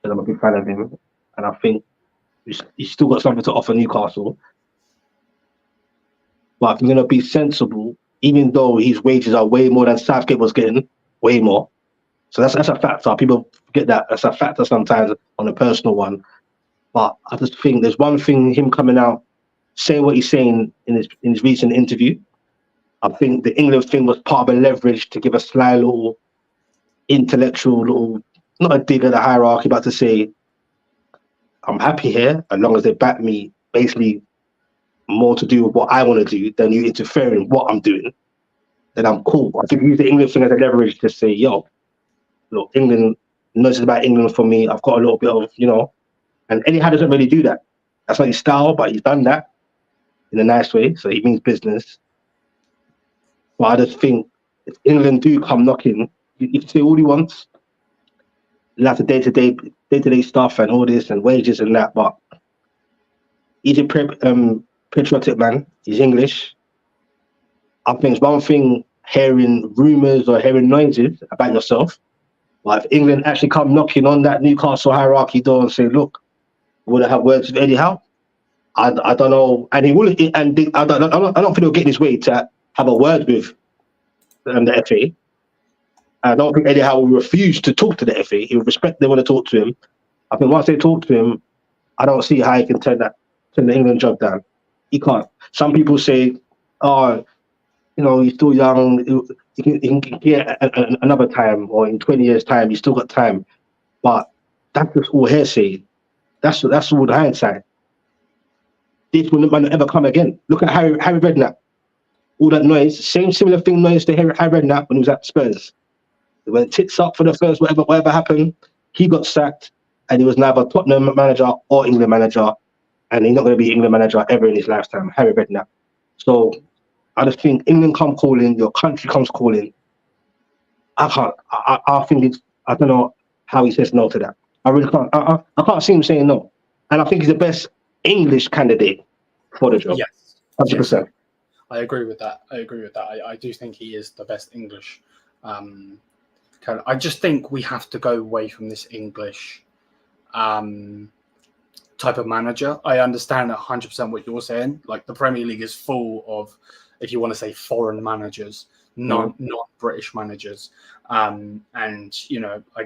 Because I'm a big fan of him. And I think he's still got something to offer Newcastle. But if you're going to be sensible, even though his wages are way more than Southgate was getting, way more. So that's a factor. People forget that. That's a factor sometimes on a personal one. But I just think there's one thing, him coming out, saying what he's saying in his recent interview. I think the England thing was part of a leverage to give a sly little intellectual not a dig at the hierarchy, but to say, I'm happy here as long as they back me, basically more to do with what I want to do than you interfering in what I'm doing, then I'm cool. I think use the England thing as a leverage to say, yo, look, England knows it's about England for me. I've got a little bit of, and Eddie Howe doesn't really do that. That's not his style, but he's done that in a nice way. So he means business. But I just think if England do come knocking, you can say all he wants. He'll have the day-to-day stuff and all this and wages and that, but he's a patriotic man. He's English. I think it's one thing hearing rumours or hearing noises about yourself, but if England actually come knocking on that Newcastle hierarchy door and say, look, would I have words with Eddie Howe? I don't know. And he will, and I don't think he'll get his way to have a word with the FA. I don't think Eddie Howe will refuse to talk to the FA. He will respect they want to talk to him. I think once they talk to him, I don't see how he can turn the England job down. He can't. Some people say, oh, he's still young. He can get another time, or in 20 years' time, he's still got time. But that's just all hearsay. That's all the hindsight. This will not ever come again. Look at Harry Redknapp. All that noise, similar thing noise to Harry Redknapp when he was at Spurs. It went tits up for the first whatever happened. He got sacked, and he was neither Tottenham manager or England manager, and he's not going to be England manager ever in his lifetime. Harry Redknapp. So I just think England come calling, your country comes calling. I can't. I think it's. I don't know how he says no to that. I really can't. I can't see him saying no, and I think he's the best English candidate for the job. Yes, 100%. I agree with that. I do think he is the best English. I just think we have to go away from this English type of manager. I understand 100% what you're saying. Like, the Premier League is full of, if you want to say, foreign managers, not British managers. And I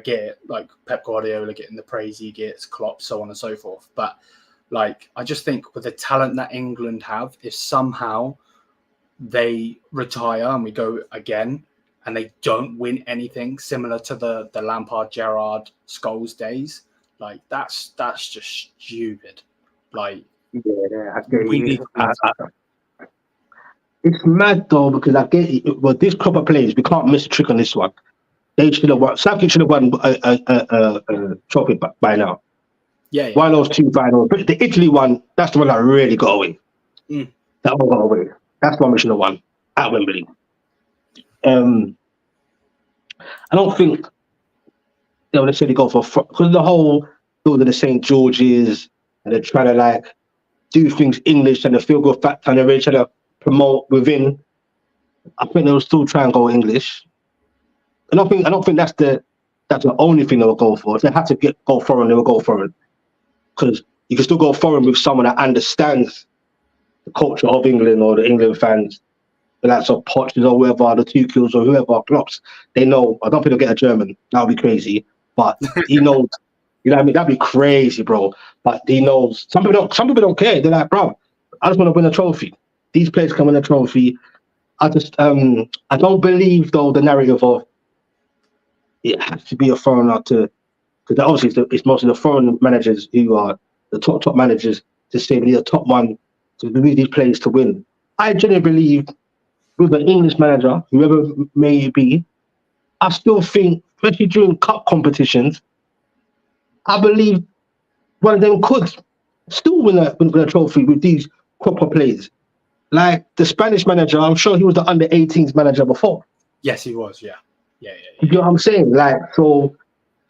get it, like Pep Guardiola getting the praise he gets, Klopp, so on and so forth. But like, I just think with the talent that England have, if somehow they retire and we go again, and they don't win anything, similar to the Lampard, Gerrard, Scholes days. Like that's just stupid. Like I get we need you. to It's mad though because I get it. Well, this crop of players, we can't miss a trick on this one. They should have won. Southgate should have won a trophy by now. yeah. One of those two finals, but the Italy one, that's the one that really got away. That one got away. That's the one we should have won at Wembley. I don't think they would necessarily go for because the whole building the St. George's and they're trying to like do things English and the feel good factor and they're really trying to promote within. I think they will still try and go English. I don't think that's the only thing they will go for. If they had to go foreign, they will go foreign. Because you can still go foreign with someone that understands the culture of England or the England fans, the likes of Poches or whoever, the Tuchels or whoever, Klopps. They know. I don't think they'll get a German. That would be crazy. But he knows. You know what I mean? That'd be crazy, bro. But he knows. Some people don't care. They're like, bro, I just want to win a trophy. These players can win a trophy. I don't believe though the narrative of it has to be a foreigner to, because obviously it's mostly the foreign managers who are the top managers to say we need a top one to lead these players to win. I genuinely believe with an English manager, whoever may be, I still think, especially during cup competitions, I believe one of them could still win a trophy with these proper players. Like the Spanish manager, I'm sure he was the under-18s manager before. Yes, he was. Yeah. You know what I'm saying? Like, so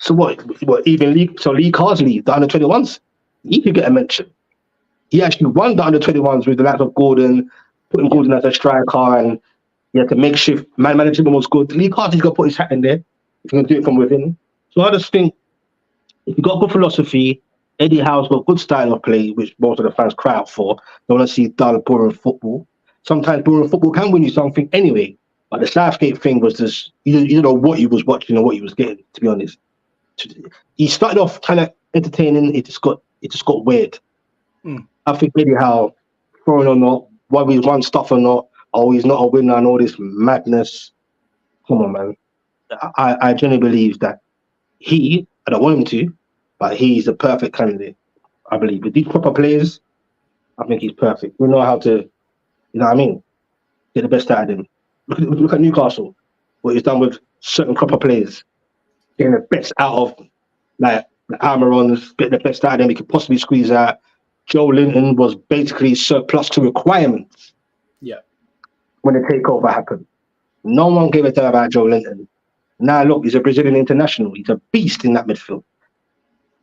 what even Lee Carsley, the under-21s, he could get a mention. He actually won the under-21s with the likes of Gordon, putting Gordon as a striker, and he had to makeshift management was good. Lee Carsley's got to put his hat in there if you're going to do it from within. So I just think if you've got good philosophy, Eddie Howe's got good style of play, which most of the fans cry out for. They want to see dull, boring football. Sometimes boring football can win you something anyway. But the Southgate thing was just, you don't know what he was watching or what he was getting, to be honest. He started off kind of entertaining, it just got weird. I think Eddie Howe, foreign or not, whether he's won stuff or not, oh, he's not a winner and all this madness. Come on, man. I genuinely believe that I don't want him to, but he's a perfect candidate, I believe. With these proper players, I think he's perfect. We know how to, you know what I mean, get the best out of him. Look at Newcastle, what he's done with certain proper players, getting the best out of, like, the Almirons, getting the best out of them he could possibly squeeze out. Joe Linton was basically surplus to requirements. Yeah. When the takeover happened. No one gave a damn about Joe Linton. Now look, he's a Brazilian international. He's a beast in that midfield.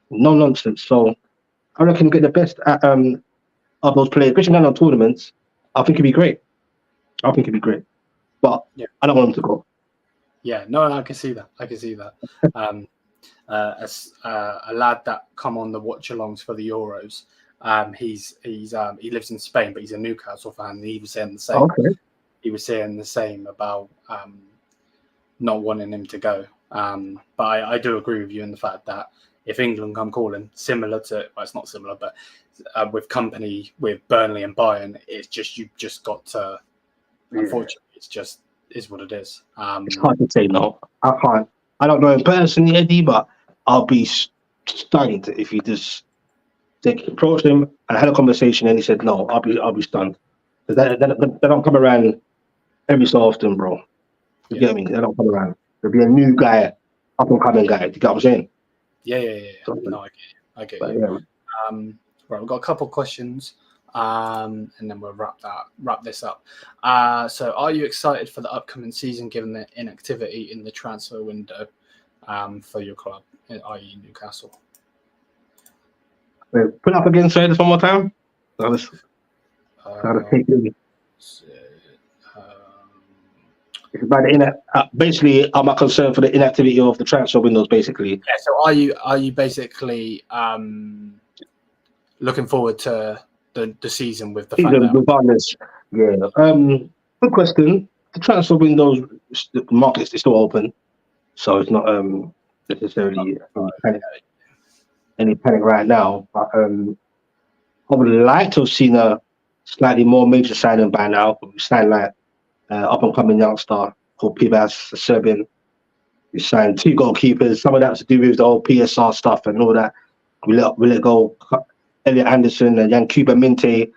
No nonsense. So I reckon get the best of those players, especially now on tournaments. I think it'd be great. But I don't want him to go. Yeah, no, I can see that. As a lad that come on the watch-alongs for the Euros, he lives in Spain, but he's a Newcastle fan. And he was saying the same. Okay. He was saying the same about not wanting him to go. But I do agree with you in the fact that if England come calling, similar to, well, it's not similar, but with company with Burnley and Bayern, it's just you've just got to. Unfortunately, it's just is what it is. It's hard to say no. I can't. I don't know him personally, Eddie, but I'll be stunned if he just approached him and had a conversation and he said no. I'll be stunned. Because they don't come around every so often, bro. You get me? They don't come around. There'll be a new guy, up and coming guy. You get what I'm saying? Yeah. So, no, I get you. Yeah. Right, we've got a couple of questions, and then we'll wrap this up. So, are you excited for the upcoming season, given the inactivity in the transfer window for your club, i.e. Newcastle? Wait, put up again, say this one more time. It's about basically, am I concerned for the inactivity of the transfer windows? Basically, yeah. So, are you basically looking forward to the season with the season regardless? Yeah. Good question. The transfer windows, the market is still open, so it's not necessarily any panic right now. But I would like to have seen a slightly more major signing by now. We signed like up and coming youngster called Pivas, a Serbian. We signed 2 goalkeepers. Some of that was to do with the whole PSR stuff and all that. We let go Elliot Anderson and Yankuba Minte,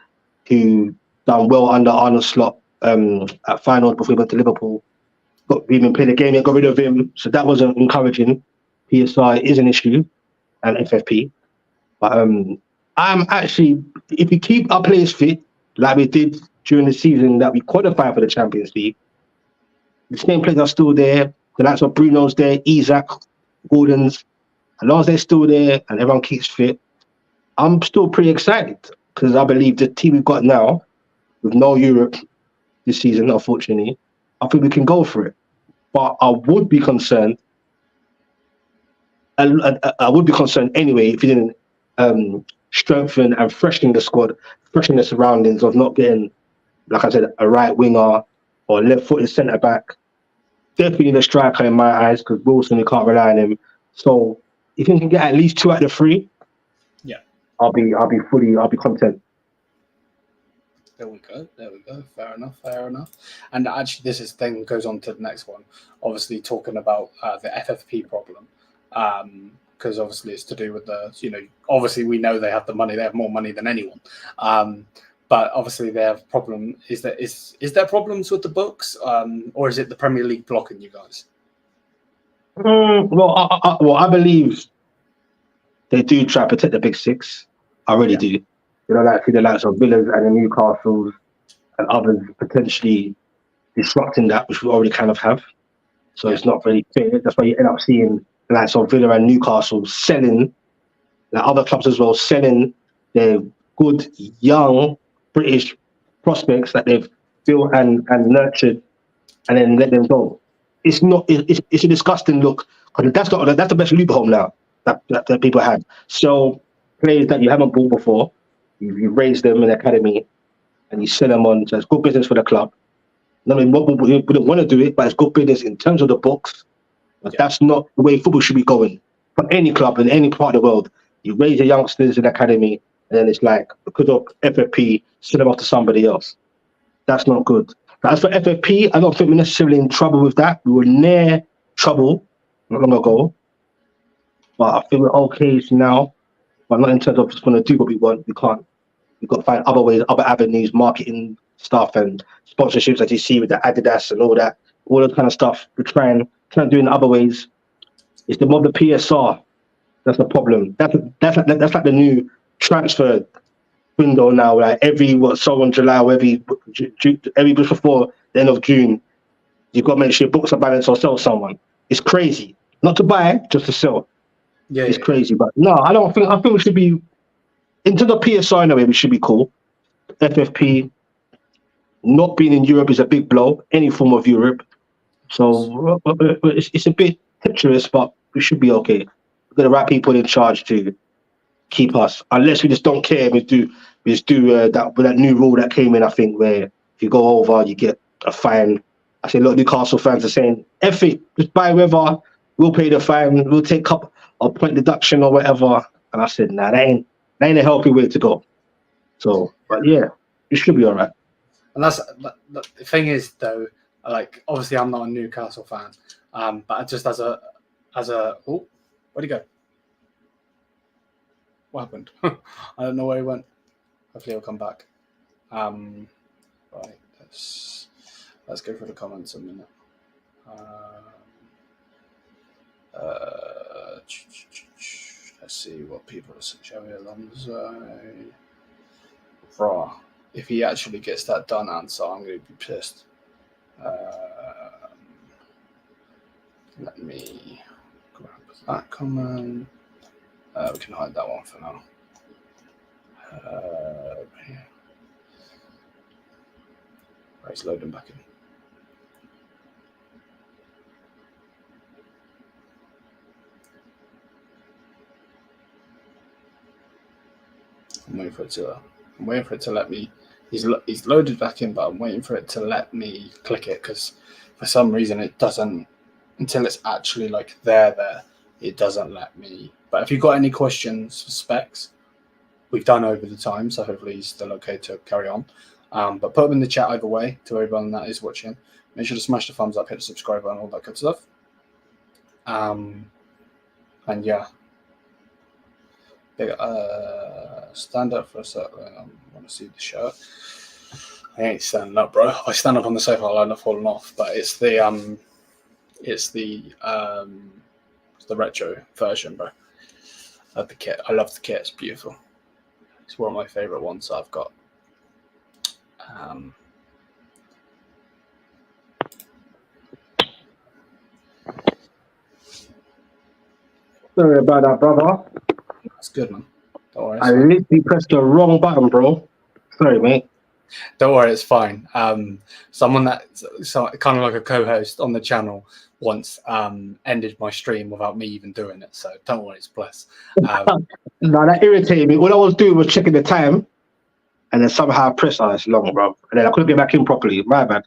who done well under Arnold Slot at final before he went to Liverpool. We even played the game and got rid of him, so that wasn't encouraging. PSI is an issue, and FFP. But I'm actually, if we keep our players fit, like we did during the season that we qualified for the Champions League, the same players are still there. The likes of Bruno's there, Isaac, Gordon's. As long as they're still there and everyone keeps fit, I'm still pretty excited because I believe the team we've got now, with no Europe this season, unfortunately, I think we can go for it. But I would be concerned. I would be concerned anyway if you didn't strengthen and freshen the squad, freshen the surroundings of not getting, like I said, a right winger or left-footed centre back. Definitely the striker in my eyes because Wilson, you can't rely on him. So if you can get at least 2 out of 3, yeah, I'll be content. There we go. Fair enough. And actually, this thing goes on to the next one. Obviously, talking about the FFP problem, because obviously it's to do with obviously we know they have the money. They have more money than anyone. But obviously they have problem. Is there problems with the books, or is it the Premier League blocking you guys? Well, I believe they do try to protect the big 6. I really do. Like the likes of Villas and the Newcastles and others potentially disrupting that, which we already kind of have. So it's not really fair. That's why you end up seeing the likes of Villa and Newcastle selling, like other clubs as well, selling their good young British prospects that they've built and nurtured, and then let them go. It's not. It's a disgusting look because that's the best loophole now that people have. So players that you haven't bought before. You raise them in the academy and you sell them on. So it's good business for the club. I mean, we wouldn't want to do it, but it's good business in terms of the books. But that's not the way football should be going. For any club in any part of the world, you raise your youngsters in the academy, and then it's like, because of FFP, sell them off to somebody else. That's not good. But as for FFP, I don't think we're necessarily in trouble with that. We were near trouble not long ago. But I think we're okay now. But not in terms of just going to do what we want. We can't. We've got to find other ways, other avenues, marketing stuff and sponsorships that you see with the Adidas and all that kind of stuff. We're trying to do in other ways. It's the mob, the PSR. That's the problem. That's like the new transfer window now. Like on July or every just before the end of June, you've got to make sure your books are balanced or sell someone. It's crazy. Not to buy, just to sell. Yeah, it's crazy. But no, I think we should be. Into the PSI in a way, we should be cool. FFP, not being in Europe is a big blow, any form of Europe. So it's a bit treacherous, but we should be okay. We've got the right people in charge to keep us, unless we just don't care. We just do that new rule that came in, I think, where if you go over, you get a fine. I say a lot of Newcastle fans are saying, F it, just buy whoever, we'll pay the fine, we'll take a point deduction or whatever. And I said, nah, that ain't a healthy way to go. So, but yeah, it should be all right. And the thing is, though, like, obviously I'm not a Newcastle fan, but just as a oh, where'd he go? What happened? I don't know where he went. Hopefully he'll come back. Right, let's go through the comments a minute. Let's see what people are saying. Raw. If he actually gets that done answer, I'm going to be pissed. Let me grab that comment. We can hide that one for now. Right, it's loading back in. I'm waiting for it to let me. He's loaded back in, but I'm waiting for it to let me click it because for some reason it doesn't until it's actually like there. It doesn't let me. But if you've got any questions for specs, we've done over the time, so hopefully he's still okay to carry on. But put them in the chat either way to everyone that is watching. Make sure to smash the thumbs up, hit the subscribe button, all that good stuff. And yeah, stand up for a second. I want to see the shirt. I ain't standing up, bro. If I stand up on the sofa, I'll end up falling off. But it's the retro version, bro, of the kit. I love the kit. It's beautiful. It's one of my favorite ones I've got. Sorry about that, brother. That's good, man. Don't worry. I literally pressed the wrong button, bro. Sorry, mate. Don't worry, it's fine. Someone kind of like a co-host on the channel once ended my stream without me even doing it. So don't worry, it's bless. No, that irritated me. All I was doing was checking the time, and then somehow I pressed, it's long, bro. And then I couldn't get back in properly. My bad.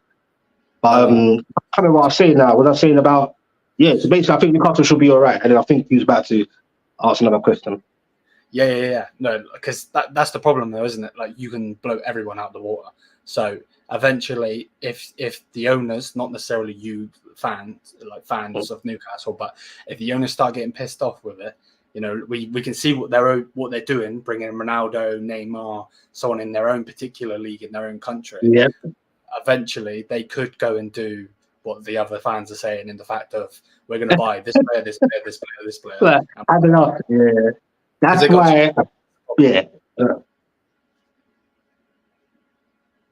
But kind of what I was saying now. What I was saying about, so basically I think Newcastle should be all right. And then I think he was about to ask another question. Yeah. No, because that's the problem, though, isn't it? Like, you can blow everyone out the water. So eventually, if the owners, not necessarily you fans of Newcastle, but if the owners start getting pissed off with it, you know, we can see what they're doing, bringing Ronaldo, Neymar, someone in their own particular league in their own country. Yeah. Eventually, they could go and do what the other fans are saying, in the fact of, we're going to buy this player, this player, this player, this player. But I don't know. Yeah. That's why. Yeah.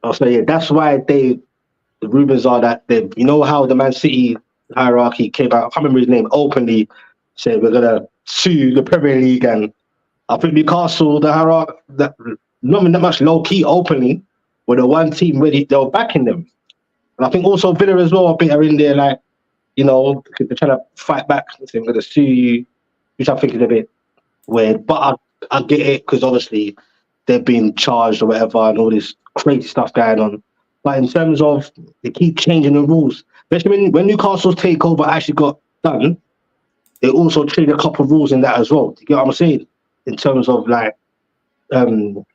I'll say, that's why the rumors are that you know how the Man City hierarchy came out. I can't remember his name. Openly said we're gonna sue the Premier League, and I think Newcastle, the hierarchy, that not that much low key openly, were the one team really they were backing them. And I think also Villa as well, a bit are in there, like, you know, they're trying to fight back. They're going to sue you, which I think is a bit weird. But I get it, because obviously they're being charged or whatever, and all this crazy stuff going on. But in terms of, they keep changing the rules. Especially when Newcastle's takeover actually got done, they also changed a couple of rules in that as well. Do you get what I'm saying? In terms of like the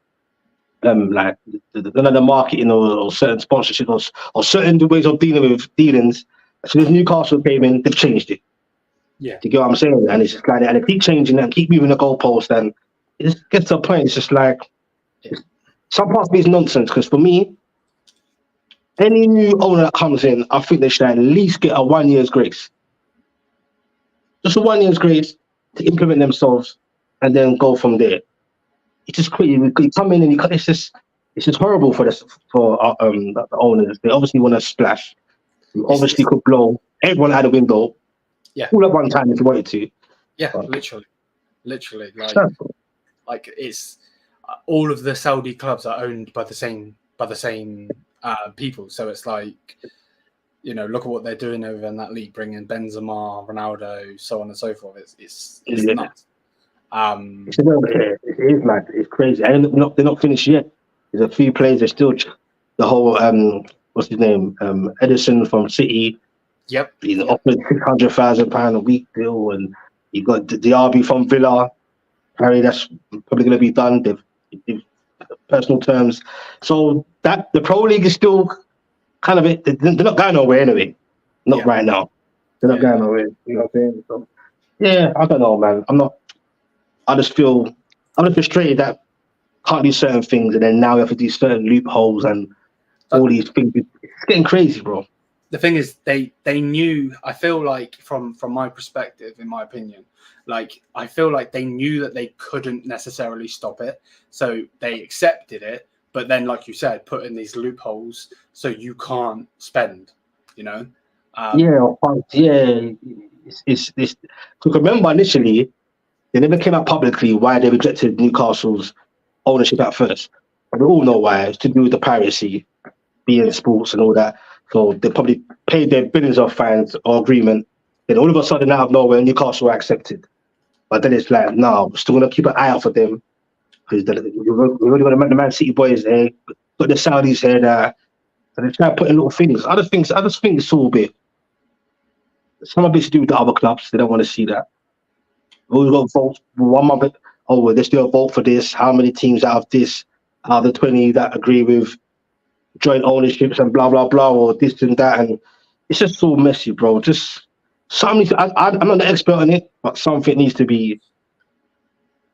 marketing or certain sponsorships or certain ways of dealing with dealings. As soon as Newcastle came in, they've changed it. Yeah. Do you get what I'm saying? And it's just like, and they keep changing and keep moving the goalpost, and it just gets to a point. It's just like, some parts of it is nonsense. Because for me, any new owner that comes in, I think they should at least get a 1 year's grace. Just a 1 year's grace to implement themselves, and then go from there. It's just crazy. You come in and it's just horrible for the owners. They obviously want to splash. You obviously could blow everyone out the window. Yeah. All at one time if you wanted to. Yeah, but literally, like it's all of the Saudi clubs are owned by the same people. So it's like, you know, look at what they're doing over in that league, bringing Benzema, Ronaldo, so on and so forth. It's nuts. It is mad. It's crazy. And they're not finished yet. There's a few players. There's still the whole what's his name? Edison from City. Yep. He's offered £600,000 a week deal, and you got the RB from Villa. Harry, that's probably going to be done. They've personal terms. So that the Pro League is still kind of it. They're not going nowhere anyway. Not right now. They're not going nowhere. You know what I'm saying? So, yeah, I don't know, man. I'm just frustrated that can't do certain things, and then now we have to do certain loopholes and all these things. It's getting crazy, bro. The thing is, they knew. I feel like from my perspective, in my opinion, like I feel like they knew that they couldn't necessarily stop it, so they accepted it. But then, like you said, put in these loopholes so you can't spend. You know. It's because remember initially, they never came out publicly why they rejected Newcastle's ownership at first. And we all know why. It's to do with the piracy, being sports and all that. So they probably paid their billions of fines or agreement. Then all of a sudden, out of nowhere, Newcastle were accepted. But then it's like, no, we're still going to keep an eye out for them. Because we're really going to make the Man City boys there, put the Saudis here, and they try to put in little things. I just think it's all a bit. Some of it's to do with the other clubs. They don't want to see that. We've got votes. One month. Oh, well, there's still a vote for this. How many teams out of this? Out of the 20 that agree with joint ownerships and blah blah blah, or this and that, and it's just so messy, bro. Just something. I'm not the expert on it, but something needs to be.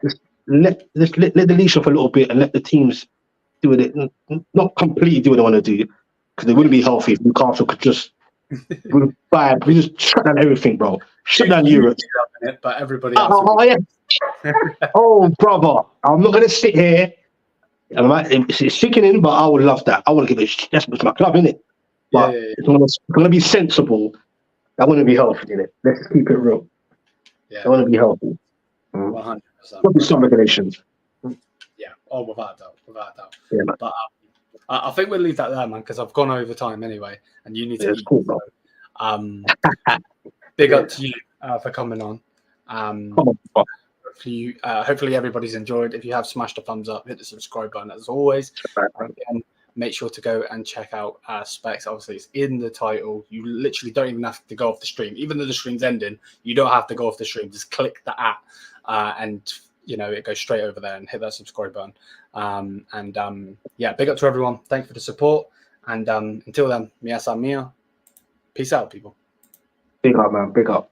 Just let the leash off a little bit and let the teams do it. Not completely do what they want to do, because it wouldn't be healthy if Newcastle could just we just shut down everything, bro. Shut down Europe. It, but everybody else. Yeah. Oh, brother, I'm not gonna sit here. It's sickening, but I would love that. I want to give it. That's my club, innit? But it's gonna be sensible. I want to be healthy, innit? Let's just keep it real. Yeah. I want to be healthy. 100%. There'll be some regulations. Yeah. Oh, without a doubt. Without a doubt. Yeah, man. But I think we'll leave that there, man, because I've gone over time anyway, and you need to eat. Cool, bro. Big up to you for coming on. Come on, bro. Hopefully everybody's enjoyed. If you have, smashed a thumbs up, hit the subscribe button as always. Again, make sure to go and check out Specs. Obviously, it's in the title. You literally don't even have to go off the stream. Even though the stream's ending, you don't have to go off the stream. Just click the app and it goes straight over there, and hit that subscribe button. Big up to everyone. Thanks for the support. And until then, mia san mia. Peace out, people. Big up, man. Big up.